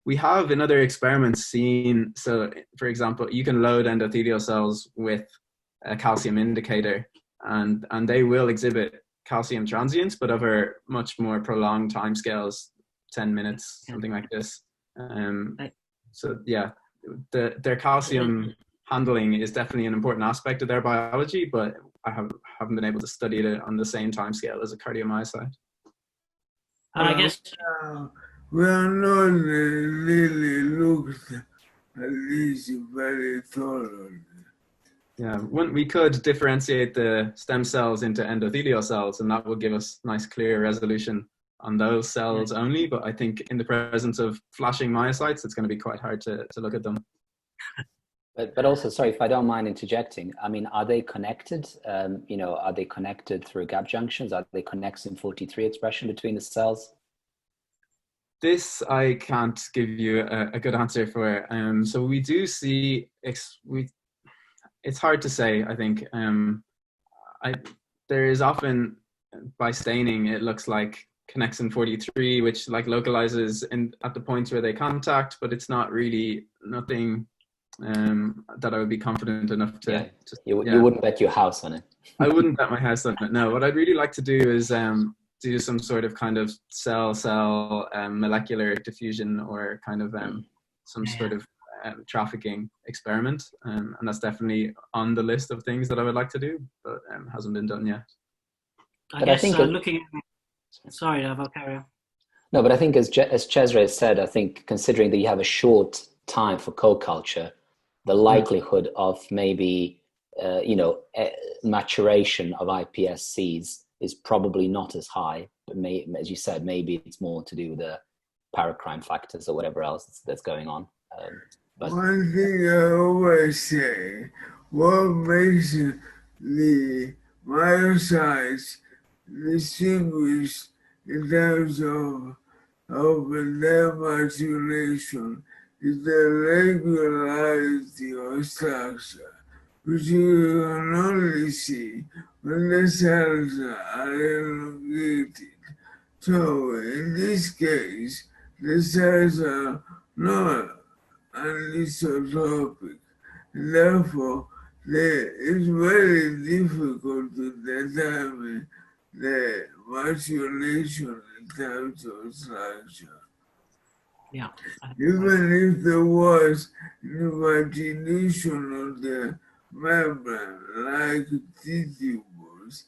We have in other experiments seen, so for example, you can load endothelial cells with a calcium indicator, and they will exhibit calcium transients, but over much more prolonged timescales, 10 minutes, something like this. So yeah, their calcium handling is definitely an important aspect of their biology, but I haven't been able to study it on the same timescale as a cardiomyocyte. I guess we are not really looked at least very thoroughly. Yeah, we could differentiate the stem cells into endothelial cells, and that would give us nice clear resolution on those cells only. But I think in the presence of flashing myocytes, it's going to be quite hard to look at them. But also, sorry, if I don't mind interjecting, I mean, are they connected? You know, are they connected through gap junctions? Are they connecting 43 expression between the cells? This I can't give you a good answer for. So we do see, it's hard to say, I think. There is often, by staining, it looks like connexin 43, which like localizes at the points where they contact, but it's not really nothing that I would be confident enough to. You wouldn't bet your house on it. I wouldn't bet my house on it. No, what I'd really like to do is do some sort of kind of cell molecular diffusion, or kind of some sort of trafficking experiment, and that's definitely on the list of things that I would like to do, but hasn't been done yet. I think looking at, sorry, I'll carry on. No, but I think as Cesare said, I think considering that you have a short time for co-culture, the likelihood of maybe maturation of iPSCs is probably not as high. But as you said, maybe it's more to do with the paracrine factors or whatever else that's going on. But one thing I always say, what makes the myocytes distinguish in terms of their maturation is the regularity of structure, which you can only see when the cells are elongated. So in this case, the cells are not anisotropic. Therefore, it's very difficult to determine the maturation in terms of structure. Yeah. Even if there was imagination of the membrane like tubes,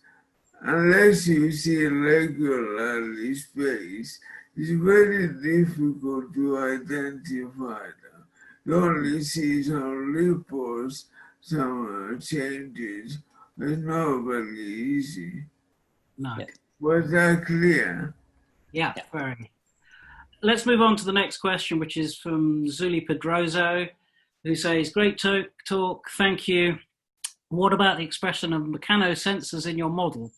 unless you see regularly spaced, it's very difficult to identify them. You only see some ripples, some changes. It's not very easy. No. Was that clear? Yeah, very. Let's move on to the next question, which is from Zuli Pedroso, who says, great talk, thank you. What about the expression of mechanosensors in your model?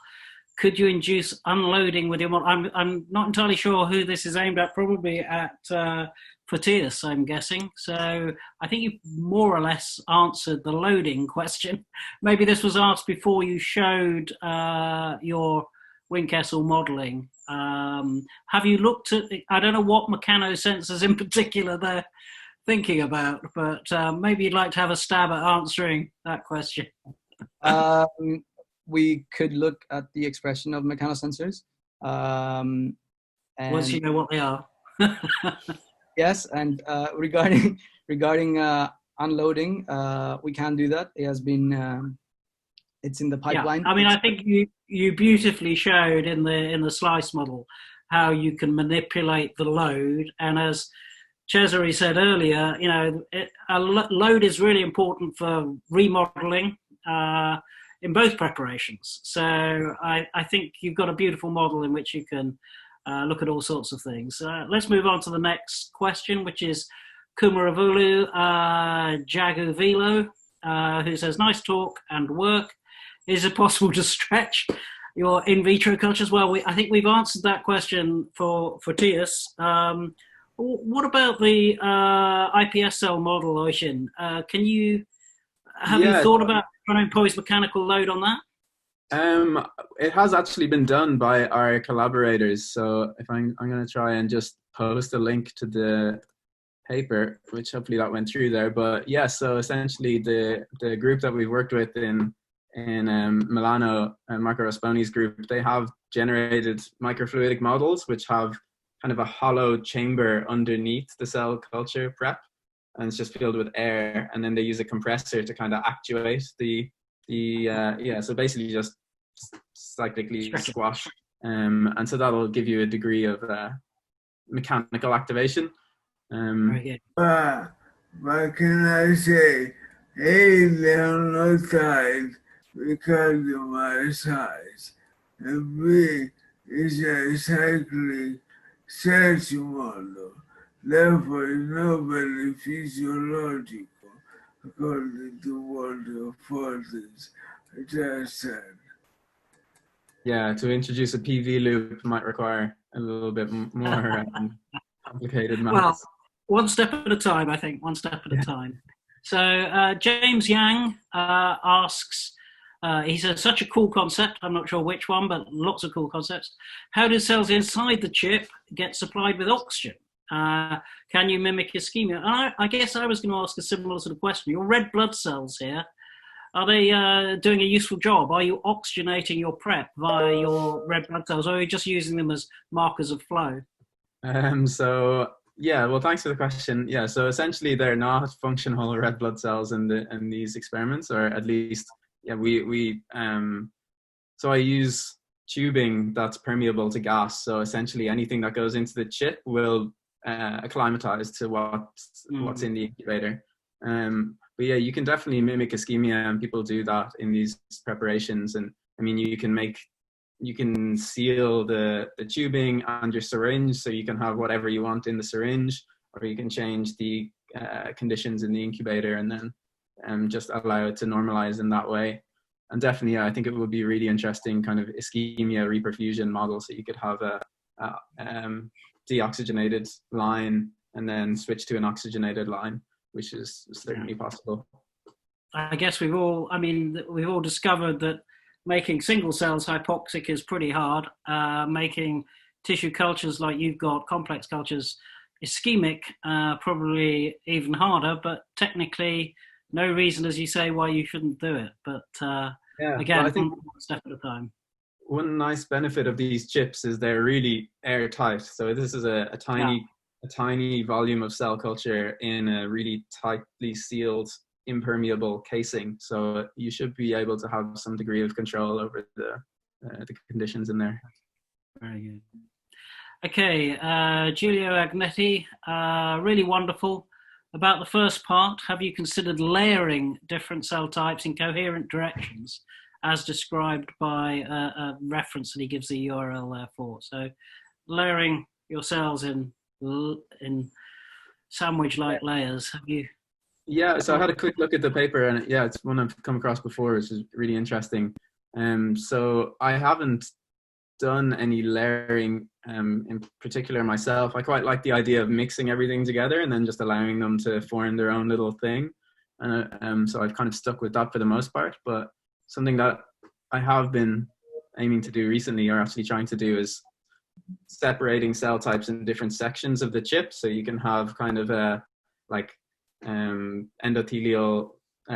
Could you induce unloading with your model? I'm not entirely sure who this is aimed at, probably at Fotios, I'm guessing. So I think you more or less answered the loading question. Maybe this was asked before you showed your Winkessel modeling. Have you looked at, I don't know what mechanosensors in particular they're thinking about, but maybe you'd like to have a stab at answering that question. We could look at the expression of mechanosensors. Once you know what they are. Yes, and regarding unloading, we can do that. It has been, it's in the pipeline. Yeah. I mean, I think you beautifully showed in the slice model how you can manipulate the load, and as Cesare said earlier, you know, a load is really important for remodeling in both preparations. So I think you've got a beautiful model in which you can look at all sorts of things. Let's move on to the next question, which is Kumaravulu Jaguvilo, who says, nice talk and work. Is it possible to stretch your in vitro cultures? Well, I think we've answered that question for Fotios. What about the iPS cell model, Oisin? Have you thought about trying to impose mechanical load on that? It has actually been done by our collaborators. So if I'm going to try and just post a link to the paper, which hopefully that went through there. But yeah, so essentially the group that we've worked with in Milano, Marco Rasponi's group, they have generated micro-fluidic models which have kind of a hollow chamber underneath the cell culture prep, and it's just filled with air, and then they use a compressor to kind of actuate so basically just cyclically squash, and so that'll give you a degree of mechanical activation. but can I say A, they are not tied because of my size, and B, is a cyclic search model, therefore is not very physiological, according to what the Fotios just said. Yeah, to introduce a PV loop might require a little bit more complicated Well, maths. one step at a time, I think, one step at a time. So James Yang asks, he says, such a cool concept. I'm not sure which one, but lots of cool concepts. How do cells inside the chip get supplied with oxygen? Can you mimic ischemia? And I guess I was going to ask a similar sort of question. Your red blood cells here, are they doing a useful job? Are you oxygenating your prep via your red blood cells, or are you just using them as markers of flow? So yeah, well, thanks for the question. Yeah, so essentially they're not functional red blood cells in these experiments, or at least, yeah, so I use tubing that's permeable to gas. So essentially anything that goes into the chip will acclimatize to what's in the incubator. But yeah, you can definitely mimic ischemia, and people do that in these preparations. And I mean, you can seal the tubing and your syringe, so you can have whatever you want in the syringe, or you can change the conditions in the incubator and then just allow it to normalize in that way. And definitely, yeah, I think it would be a really interesting kind of ischemia reperfusion model. So you could have a deoxygenated line and then switch to an oxygenated line, which is certainly possible. I guess we've all discovered that making single cells hypoxic is pretty hard. Making tissue cultures like you've got, complex cultures, ischemic, probably even harder, but technically no reason, as you say, why you shouldn't do it. But again, well, I think one step at a time. One nice benefit of these chips is they're really airtight. So this is a tiny volume of cell culture in a really tightly sealed, impermeable casing. So you should be able to have some degree of control over the conditions in there. Very good. Okay, Giulio Agnetti, really wonderful. About the first part, have you considered layering different cell types in coherent directions, as described by a reference that he gives the URL there for? So layering your cells in sandwich-like layers. Have you? Yeah, so I had a quick look at the paper, and yeah, it's one I've come across before, which is really interesting. So I haven't done any layering in particular myself. I quite like the idea of mixing everything together and then just allowing them to form their own little thing. And so I've kind of stuck with that for the most part. But something that I have been aiming to do recently, or actually trying to do, is separating cell types in different sections of the chip. So you can have kind of a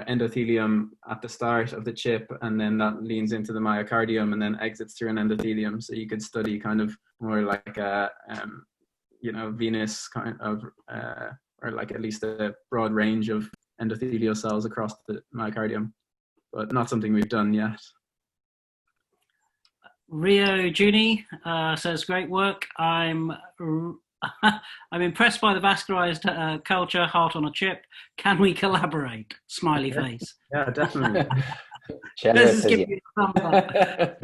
endothelium at the start of the chip, and then that leans into the myocardium and then exits through an endothelium. So you could study kind of more like a venous kind of or like at least a broad range of endothelial cells across the myocardium, but not something we've done yet. Rio Juni says, great work. I'm impressed by the vascularized culture, heart on a chip. Can we collaborate? Smiley face. Yeah, definitely. This is giving you a thumbs up.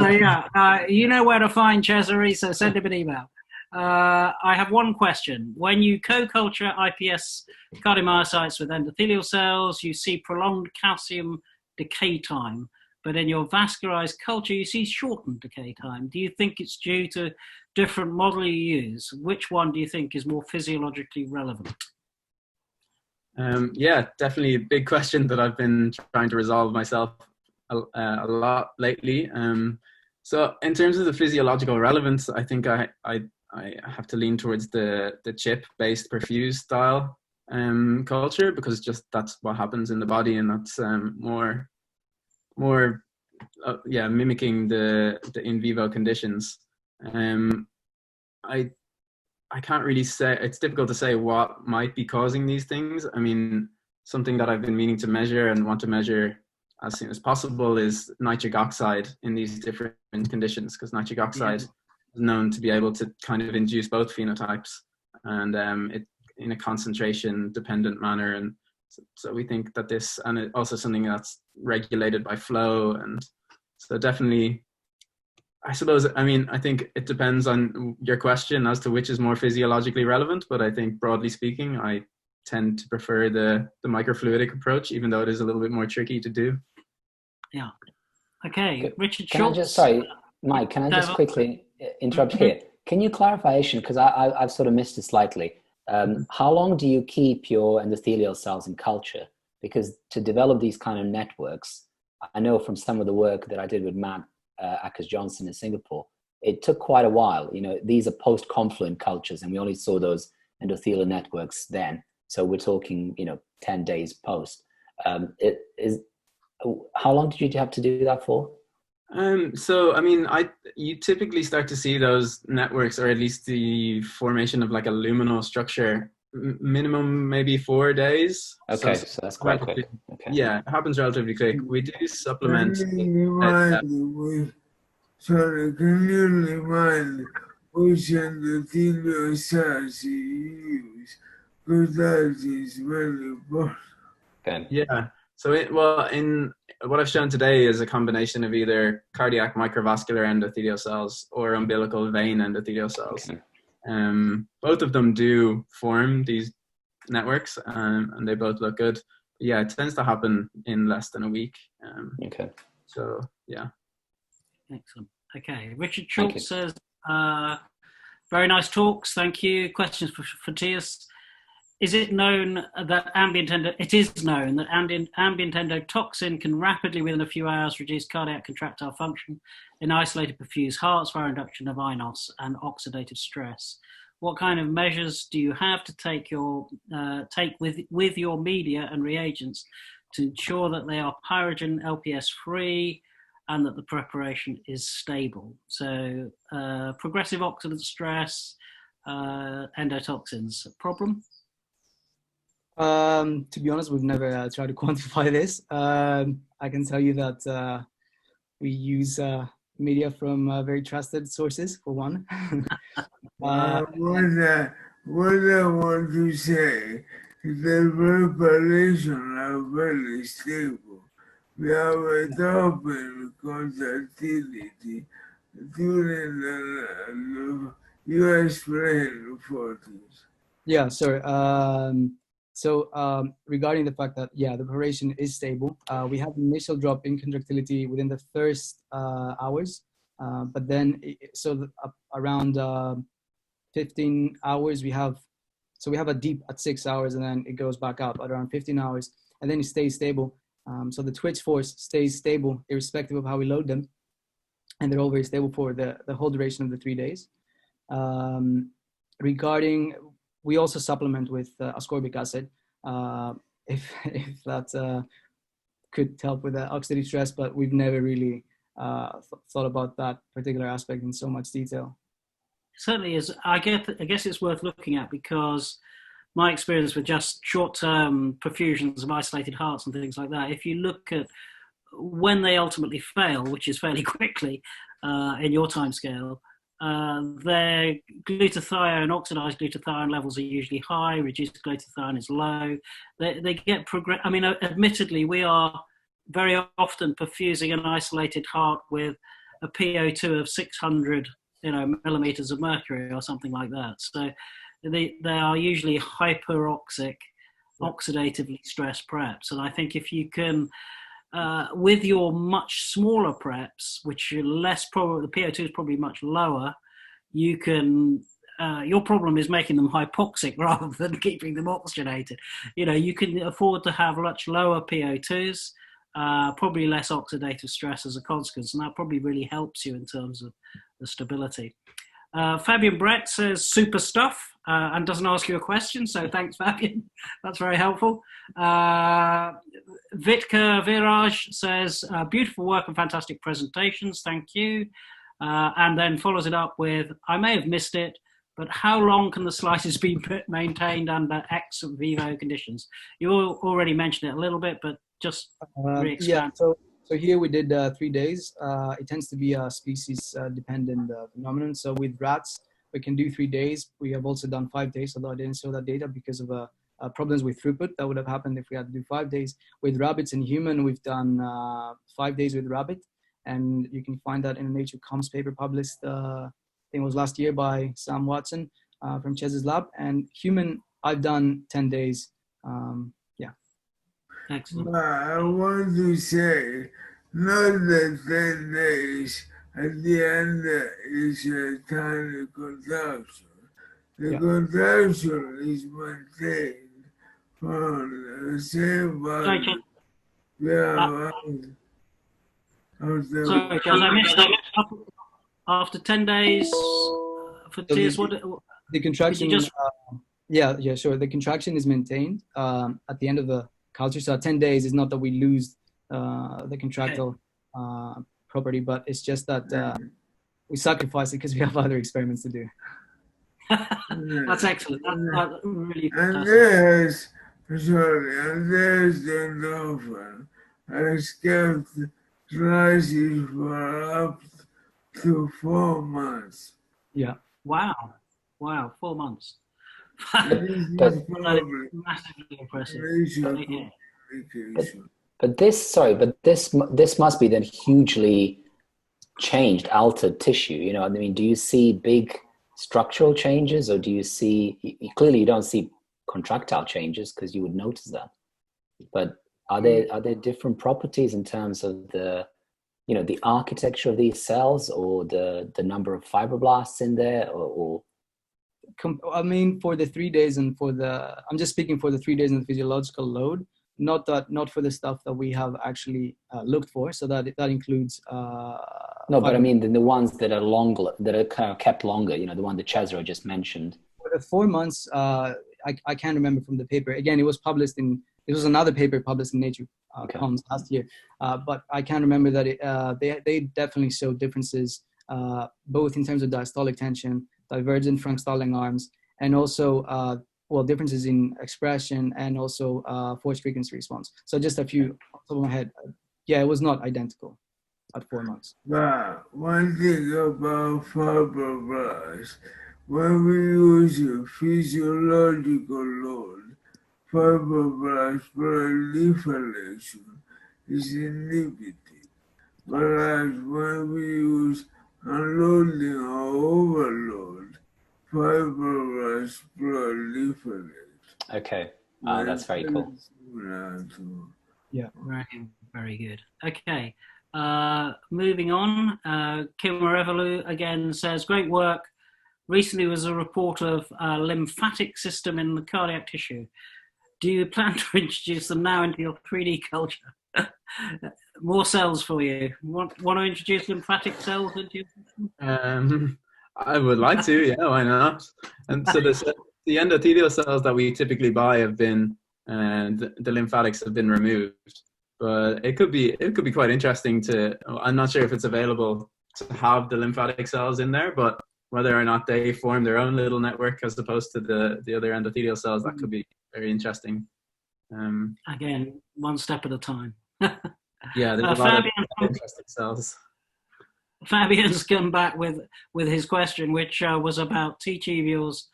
So yeah, you know where to find Cesare, so send him an email. I have one question. When you co-culture iPS cardiomyocytes with endothelial cells, you see prolonged calcium decay time, but in your vascularized culture, you see shortened decay time. Do you think it's due to different model you use? Which one do you think is more physiologically relevant? Yeah, definitely a big question that I've been trying to resolve myself a lot lately. So in terms of the physiological relevance, I think I have to lean towards the chip-based perfused style culture, because just that's what happens in the body, and that's more mimicking the in vivo conditions. I can't really say, it's difficult to say what might be causing these things. I mean, something that I've been meaning to measure and want to measure as soon as possible is nitric oxide in these different conditions, because nitric oxide is known to be able to kind of induce both phenotypes, and it in a concentration dependent manner. And So we think that this, and it also something that's regulated by flow. And so definitely, I suppose, I mean, I think it depends on your question as to which is more physiologically relevant, but I think broadly speaking, I tend to prefer the microfluidic approach, even though it is a little bit more tricky to do. Yeah. Okay, Richard Can Schultz. I just, sorry, Mike, can I just quickly interrupt here? Can you clarify, Oisin, because I've sort of missed it slightly. How long do you keep your endothelial cells in culture? Because to develop these kind of networks, I know from some of the work that I did with Matt Ackers-Johnson in Singapore, it took quite a while. You know, these are post-confluent cultures, and we only saw those endothelial networks then. So we're talking, you know, 10 days post. How long did you have to do that for? So, I mean, you typically start to see those networks, or at least the formation of like a luminal structure, minimum maybe 4 days. Okay, so that's quite quick. Okay. Yeah, it happens relatively quick. We do supplement. Sorry, can you remind which endothelial cells you use? Because that is very important. Okay. Yeah. So, in what I've shown today is a combination of either cardiac microvascular endothelial cells or umbilical vein endothelial cells. Okay. Both of them do form these networks, and they both look good. But yeah, it tends to happen in less than a week. Okay. So, yeah. Excellent. Okay, Richard Schultz says, very nice talks, thank you. Questions for Fotios. Is it known that ambient endotoxin can rapidly, within a few hours, reduce cardiac contractile function in isolated perfused hearts via induction of iNOS and oxidative stress? What kind of measures do you have to take with your media and reagents to ensure that they are pyrogen LPS free and that the preparation is stable? So progressive oxidative stress, endotoxins, a problem? To be honest, we've never tried to quantify this. I can tell you that we use media from very trusted sources, for one. What I want to say is the preparation are very stable. We have a double contractility during the US brain Fotios. Yeah, sorry. So regarding the fact that, yeah, the preparation is stable, we have initial drop in contractility within the first hours, but then around 15 hours we have a deep at 6 hours, and then it goes back up at around 15 hours, and then it stays stable. So the twitch force stays stable irrespective of how we load them, and they're all very stable for the whole duration of the 3 days. We also supplement with ascorbic acid if that could help with the oxidative stress, but we've never really thought about that particular aspect in so much detail. Certainly is. I guess it's worth looking at, because my experience with just short-term perfusions of isolated hearts and things like that, if you look at when they ultimately fail, which is fairly quickly in your timescale, their glutathione, oxidized glutathione levels are usually high, reduced glutathione is low. They get I mean, admittedly, we are very often perfusing an isolated heart with a PO2 of 600 millimeters of mercury or something like that. So they are usually hyperoxic, oxidatively stressed preps. And I think if you can, with your much smaller preps, which are less probably, the PO2 is probably much lower, you can, your problem is making them hypoxic rather than keeping them oxygenated. You can afford to have much lower PO2s, probably less oxidative stress as a consequence, and that probably really helps you in terms of the stability. Fabian Brett says super stuff and doesn't ask you a question, so thanks, Fabian. That's very helpful. Vitka Viraj says beautiful work and fantastic presentations, thank you. And then follows it up with, I may have missed it, but how long can the slices be maintained under ex vivo conditions? You already mentioned it a little bit, but just re-expand. Yeah, so here we did 3 days. It tends to be a species dependent phenomenon. So with rats, we can do 3 days. We have also done 5 days, although I didn't show that data because of problems with throughput that would have happened if we had to do 5 days. With rabbits and human, we've done 5 days with rabbit, and you can find that in a Nature Comms paper published, I think it was last year, by Sam Watson from Chez's lab. And human, I've done 10 days. Excellent. I want to say, not the 10 days, at the end is a tiny contraction. The contraction is maintained on the same value. Sorry, Charles, I missed that. After 10 days, Fotios, the contraction, sure. The contraction is maintained at the end of the culture. So 10 days is not that we lose the contractile property, but it's just that we sacrifice it because we have other experiments to do. That's excellent. That's really fantastic. And there's the endorphin. I kept rising for up to 4 months. Yeah. Wow. 4 months. Massively impressive. But this must be then hugely changed, altered tissue. You know, I mean, do you see big structural changes, or do you see, clearly you don't see contractile changes because you would notice that, but are there different properties in terms of the, you know, the architecture of these cells, or the number of fibroblasts in there, or I mean, for the 3 days and I'm just speaking for the 3 days and the physiological load, not for the stuff that we have actually looked for. So that includes. No, but I mean the ones that are longer, that are kind of kept longer. You know, the one that Cesare just mentioned. For the 4 months, I can't remember from the paper. Again, it was published in. It was another paper published in Nature Comms last year, but I can't remember that they definitely show differences, both in terms of diastolic tension, divergent front stalling arms, and also differences in expression, and also force frequency response. So just a few off the top of my head. Yeah, it was not identical at 4 months. But one thing about fibroblasts, when we use a physiological load, fibroblast proliferation is inhibited. Whereas when we use unloading or overload, fibroblast proliferate. Okay, that's very cool. Yeah, very, very good. Okay, moving on. Kim Revolu again says, great work. Recently was a report of lymphatic system in the cardiac tissue. Do you plan to introduce them now into your 3D culture? More cells for you. Want to introduce lymphatic cells into your system? I would like to, yeah, why not? And so the endothelial cells that we typically buy have been, and the lymphatics have been removed. But it could be quite interesting to, I'm not sure if it's available to have the lymphatic cells in there, but whether or not they form their own little network as opposed to the other endothelial cells, that could be very interesting. Again, one step at a time. Yeah, there's a lot of interesting cells. Fabian's come back with his question, which was about T-tubules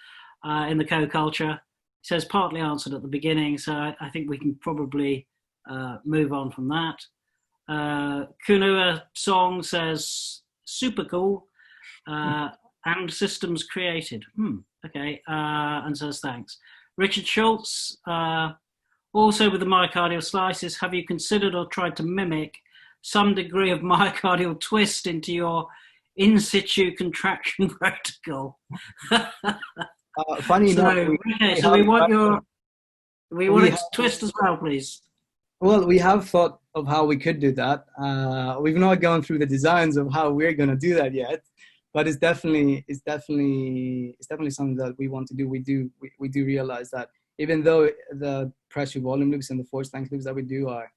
in the co-culture. He says partly answered at the beginning, so I think we can probably move on from that. Kunua Song says, super cool, and systems created. Okay, and says thanks. Richard Schultz, also with the myocardial slices, have you considered or tried to mimic some degree of myocardial twist into your in situ contraction protocol? Funny enough. Okay, so we want a twist as well, please. Well, we have thought of how we could do that. We've not gone through the designs of how we're going to do that yet, but it's definitely something that we want to do. We do realize that even though the pressure volume loops and the force length loops that we do are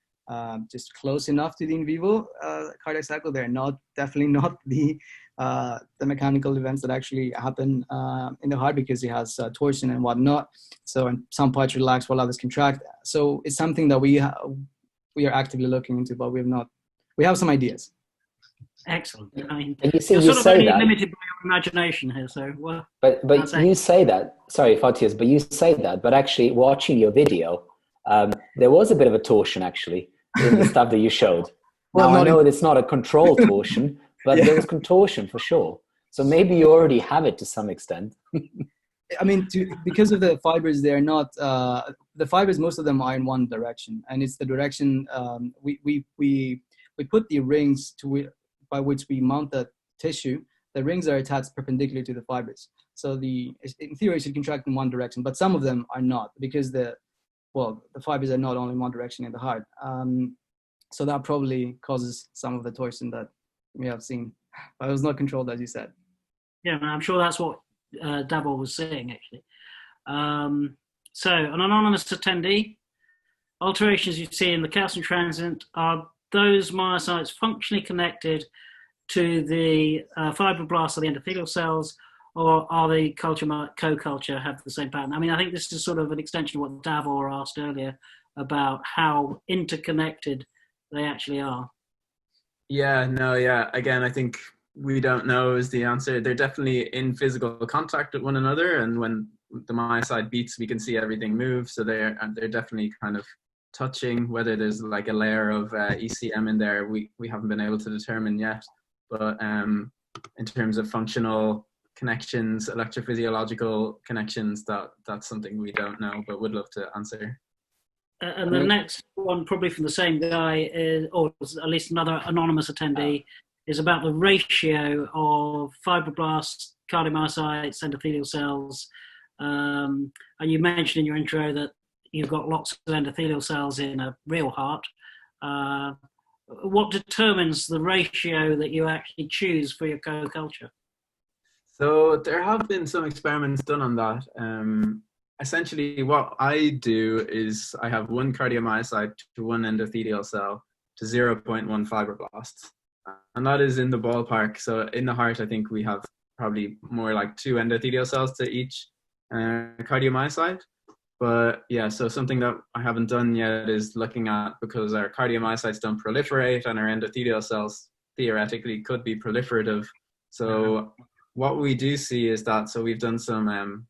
just close enough to the in vivo cardiac cycle, they're definitely not the mechanical events that actually happen in the heart, because it has torsion and whatnot. So and some parts relax while others contract. So it's something that we are actively looking into, but we have some ideas. Excellent. I mean, and you see, you're you sort of say only that, limited by your imagination here, so well. but you say that. Sorry, Fotios, but you say that. But actually, watching your video, there was a bit of a torsion actually in the stuff that you showed. Well, Now I know it's not a control torsion, but Yeah. there was contortion for sure. So maybe you already have it to some extent. I mean, because of the fibers, they're not the fibers. Most of them are in one direction, and it's the direction we put the rings by which we mount the tissue. The rings are attached perpendicular to the fibers, so in theory it should contract in one direction, but some of them are not because the fibers are not only in one direction in the heart. So that probably causes some of the torsion that we have seen, but it was not controlled, as you said. Yeah, I'm sure that's what Davor was saying, actually. So, an anonymous attendee, alterations you see in the calcium transient, are those myocytes functionally connected to the fibroblasts or the endothelial cells, or are the co-culture have the same pattern? I mean, I think this is sort of an extension of what Davor asked earlier about how interconnected they actually are. Yeah, no, yeah. Again, I think we don't know is the answer. They're definitely in physical contact with one another, and when the myocyte beats, we can see everything move. So they're definitely kind of touching. Whether there's like a layer of ECM in there, we haven't been able to determine yet. But in terms of functional connections, electrophysiological connections, that's something we don't know, but would love to answer. And the next one, probably from the same guy, or at least another anonymous attendee, is about the ratio of fibroblasts, cardiomyocytes, endothelial cells. And you mentioned in your intro that you've got lots of endothelial cells in a real heart. What determines the ratio that you actually choose for your co-culture? So there have been some experiments done on that. Essentially, what I do is I have one cardiomyocyte to one endothelial cell to 0.1 fibroblasts. And that is in the ballpark. So in the heart, I think we have probably more like 2 endothelial cells to each cardiomyocyte. But yeah, so something that I haven't done yet is looking at, because our cardiomyocytes don't proliferate and our endothelial cells theoretically could be proliferative. So what we do see is that, so we've done some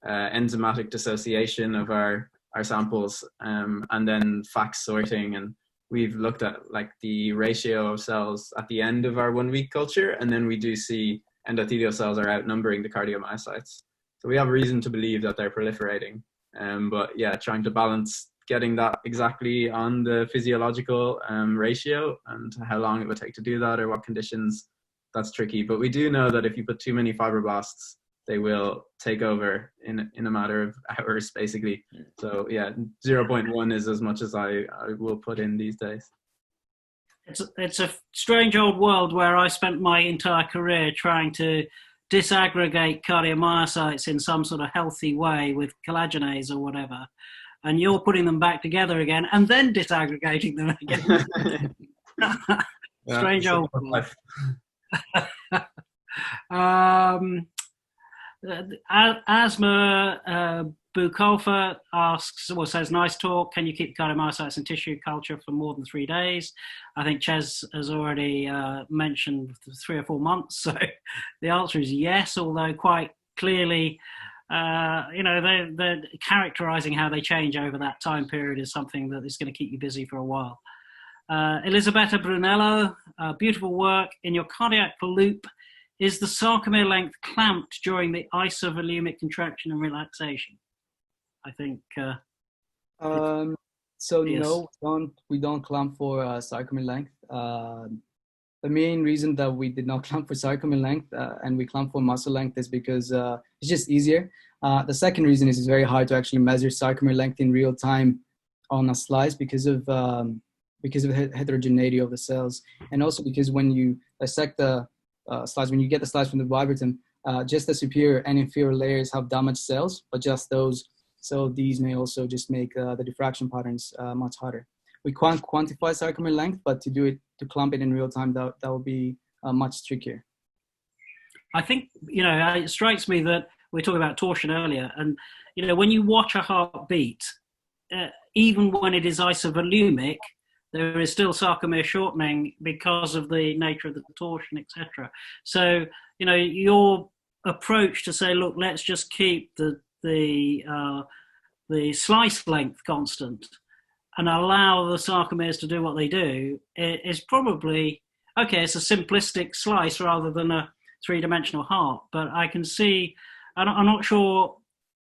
enzymatic dissociation of our samples and then FACS sorting, and we've looked at like the ratio of cells at the end of our 1 week culture, and then we do see endothelial cells are outnumbering the cardiomyocytes. So we have reason to believe that they're proliferating. But yeah, trying to balance getting that exactly on the physiological ratio and how long it would take to do that or what conditions, that's tricky. But we do know that if you put too many fibroblasts, they will take over in a matter of hours, basically. So yeah, 0.1 is as much as I will put in these days. It's a strange old world where I spent my entire career trying to disaggregate cardiomyocytes in some sort of healthy way with collagenase or whatever, and you're putting them back together again and then disaggregating them again. Strange old world. Asma Bukalfa asks, or says, nice talk. Can you keep cardiomyocytes in tissue culture for more than 3 days? I think Ches has already mentioned 3 or 4 months. So the answer is yes, although quite clearly, they're characterizing how they change over that time period is something that is going to keep you busy for a while. Elisabetta Brunello, beautiful work. In your cardiac loop, is the sarcomere length clamped during the isovolumic contraction and relaxation? I think. So yes. No, we don't clamp for sarcomere length. The main reason that we did not clamp for sarcomere length and we clamp for muscle length is because it's just easier. The second reason is it's very hard to actually measure sarcomere length in real time on a slice because of heterogeneity of the cells, and also because when you dissect the slice, when you get the slice from the vibrotum, just the superior and inferior layers have damaged cells, but just those. So these may also just make the diffraction patterns much harder. We can't quantify sarcomere length, but to clamp it in real time, that would be much trickier. I think, it strikes me that we were talking about torsion earlier, and, when you watch a heartbeat, even when it is isovolumic, there is still sarcomere shortening because of the nature of the torsion, etc. So, you know, your approach to say, look, let's just keep the slice length constant and allow the sarcomeres to do what they do is probably, okay, it's a simplistic slice rather than a three-dimensional heart, but I can see, I'm not sure,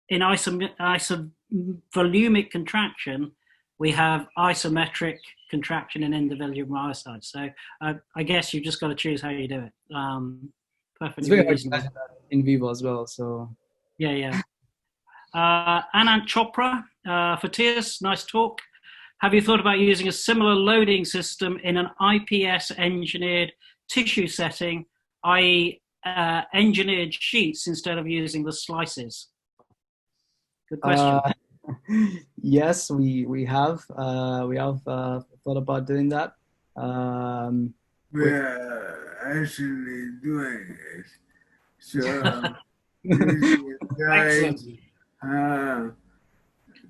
in isovolumic contraction, we have isometric contraction in individual myocytes. So I guess you've just got to choose how you do it. Perfectly it's very hard to reasonable. measure that in vivo as well, so. Yeah. Anand Chopra, Fotios, nice talk. Have you thought about using a similar loading system in an IPS engineered tissue setting, i.e. engineered sheets instead of using the slices? Good question. Yes, we have thought about doing that. We are actually doing it. So these guys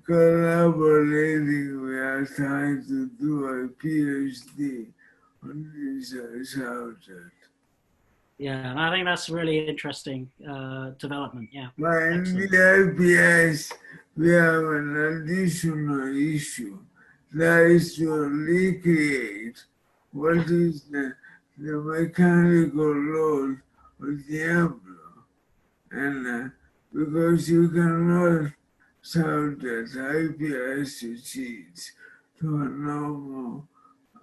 collaborating, we are trying to do a PhD on this subject. Yeah, and I think that's a really interesting development. Yeah. But in the iPS, we have an additional issue, that is to recreate what is the mechanical load of the embryo. And because you cannot subject iPS sheets to a normal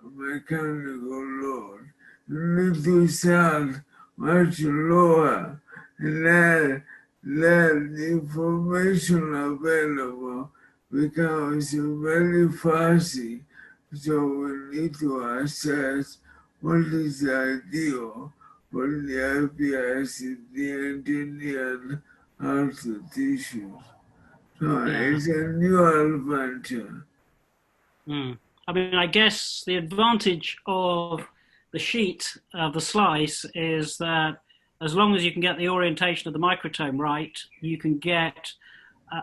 mechanical load, you need to start much lower, and then the information available becomes very fuzzy. So we need to assess what is ideal for the iPS in the engineered heart tissues. So it's a new adventure. I mean, I guess the advantage of the sheet, the slice, is that as long as you can get the orientation of the microtome right, you can get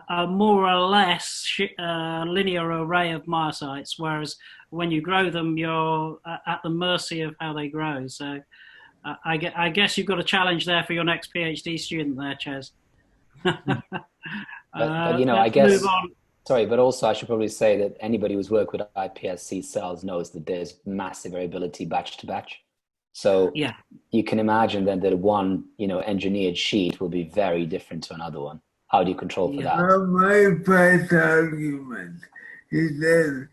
a more or less linear array of myocytes, whereas when you grow them, you're at the mercy of how they grow. So I guess you've got a challenge there for your next PhD student there, Ches. But you know, I guess, sorry, but also I should probably say that anybody who's worked with iPSC cells knows that there's massive variability batch to batch. So yeah, you can imagine then that one, you know, engineered sheet will be very different to another one. How do you control for that? My pet argument is that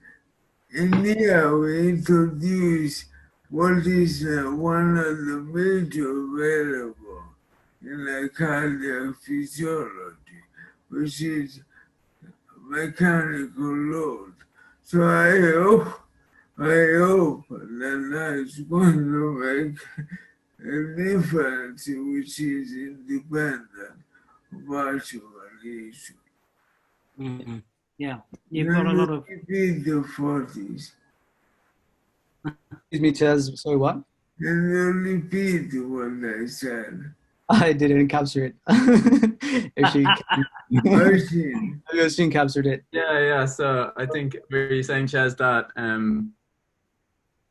in here we introduce what is one of the major variables in the cardiophysiology, which is mechanical load. So I hope that that's going to make a difference, which is independent of actual issue. Mm-hmm. Yeah, you've got a lot of. Repeat the 40s. Excuse me, Ches. Sorry, what? Can you repeat what I said? I didn't capture it. Oisin captured it. Yeah. So I think we're saying, Ches, that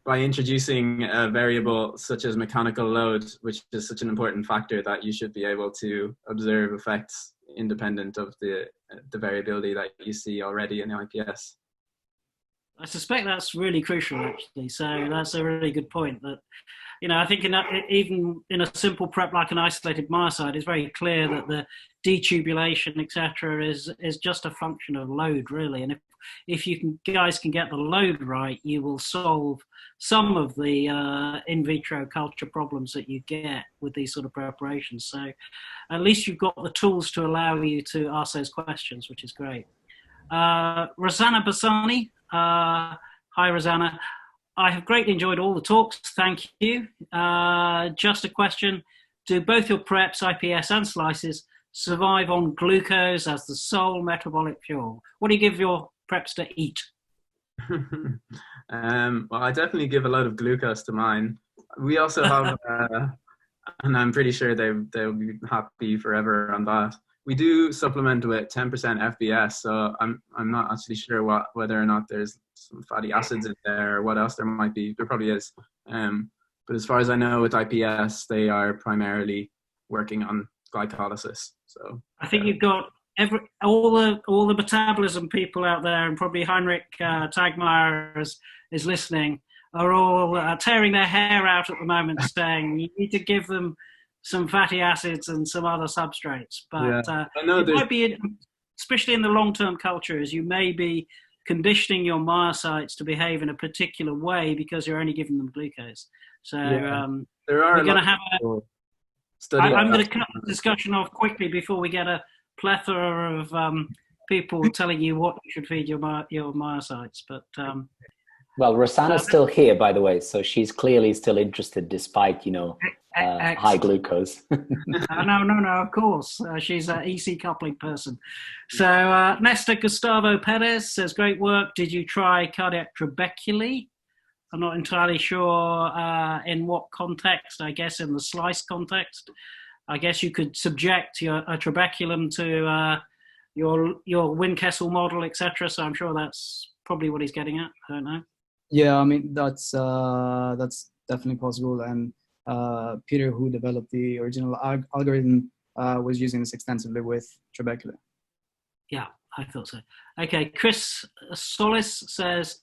by introducing a variable such as mechanical load, which is such an important factor, that you should be able to observe effects independent of the variability that you see already in the IPS. I suspect that's really crucial, actually. So that's a really good point. That, you know, I think even in a simple prep like an isolated myocyte, it's very clear that the detubulation, etc., is just a function of load, really. And if you guys can get the load right, you will solve some of the in vitro culture problems that you get with these sort of preparations. So at least you've got the tools to allow you to ask those questions, which is great. Rosanna Bassani. Hi, Rosanna. I have greatly enjoyed all the talks. Thank you. Just a question. Do both your preps, IPS and slices, survive on glucose as the sole metabolic fuel? What do you give your preps to eat? Well, I definitely give a lot of glucose to mine. We also have, and I'm pretty sure they'll be happy forever on that. we do supplement with 10% FBS, so I'm not actually sure whether or not there's some fatty acids in there or what else there might be. There probably is. But as far as I know, with IPS, they are primarily working on glycolysis. So I think you've got all the metabolism people out there, and probably Heinrich Tagmeyer is listening, are all tearing their hair out at the moment, saying you need to give them some fatty acids and some other substrates. But I know it might be, especially in the long-term cultures, you may be conditioning your myocytes to behave in a particular way because you're only giving them glucose. So there are we're going to have I'm going to cut the discussion off quickly before we get a plethora of people telling you what you should feed your myocytes. But well, Rosanna's still here, by the way, so she's clearly still interested despite, high glucose. No, of course. She's an EC coupling person. So Nesta Gustavo Perez says, great work. Did you try cardiac trabeculae? I'm not entirely sure in what context. I guess in the slice context. I guess you could subject a trabeculum to your Wynn-Kessel model, etc. So I'm sure that's probably what he's getting at. I don't know. Yeah, I mean that's definitely possible. And Peter, who developed the original algorithm, was using this extensively with trabeculae. Yeah, I thought so. Okay, Chris Solis says,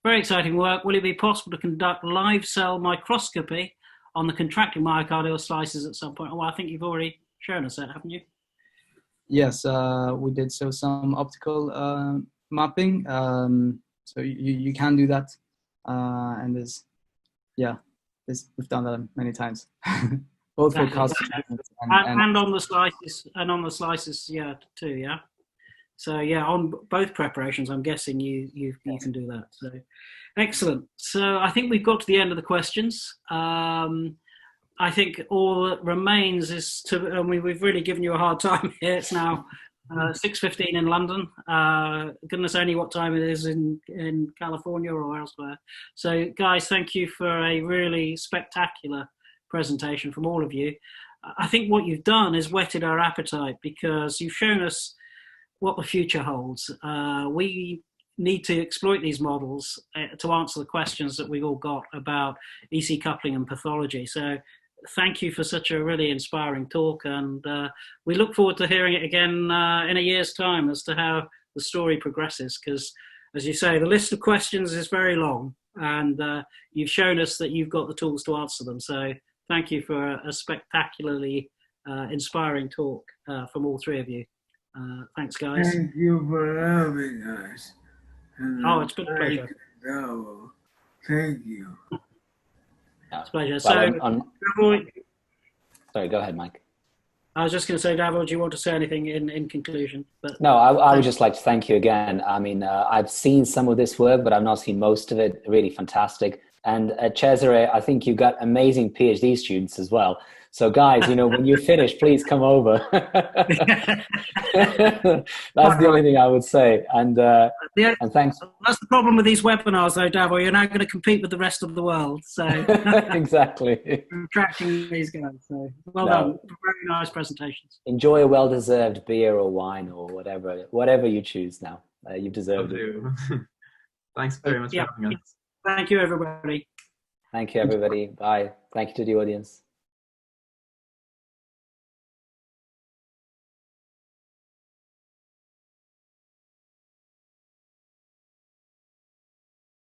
very exciting work. Will it be possible to conduct live cell microscopy on the contracting myocardial slices at some point? Well, I think you've already shown us that, haven't you? Yes, we did some optical mapping. So you can do that, and we've done that many times, both for cost and on the slices, yeah, too, yeah. So yeah, on both preparations, I'm guessing you can do that. So excellent. So I think we've got to the end of the questions. I think all that remains is we've really given you a hard time here. It's now 6:15 in London. Goodness only what time it is in California or elsewhere. So guys, thank you for a really spectacular presentation from all of you. I think what you've done is whetted our appetite because you've shown us what the future holds. We need to exploit these models to answer the questions that we've all got about EC coupling and pathology. So thank you for such a really inspiring talk, and we look forward to hearing it again in a year's time as to how the story progresses, because as you say, the list of questions is very long, and you've shown us that you've got the tools to answer them. So thank you for a spectacularly inspiring talk from all three of you. Thanks, guys. Thank you for having us. Oh, it's been a pleasure. Thank you. It's a pleasure. Well, so, sorry, go ahead, Mike. I was just going to say, Davor, do you want to say anything in conclusion? But no, I would just like to thank you again. I mean, I've seen some of this work, but I've not seen most of it. Really fantastic. And Cesare, I think you've got amazing PhD students as well. So guys, when you finish, please come over. That's the only thing I would say. And thanks. That's the problem with these webinars, though, Davor. You're now going to compete with the rest of the world. So exactly. Attracting these guys. So well done. Very nice presentations. Enjoy a well-deserved beer or wine or whatever you choose now. You've deserved it. Thanks very much for having us. Thank you, everybody. Thank you, everybody. Bye. Thank you to the audience.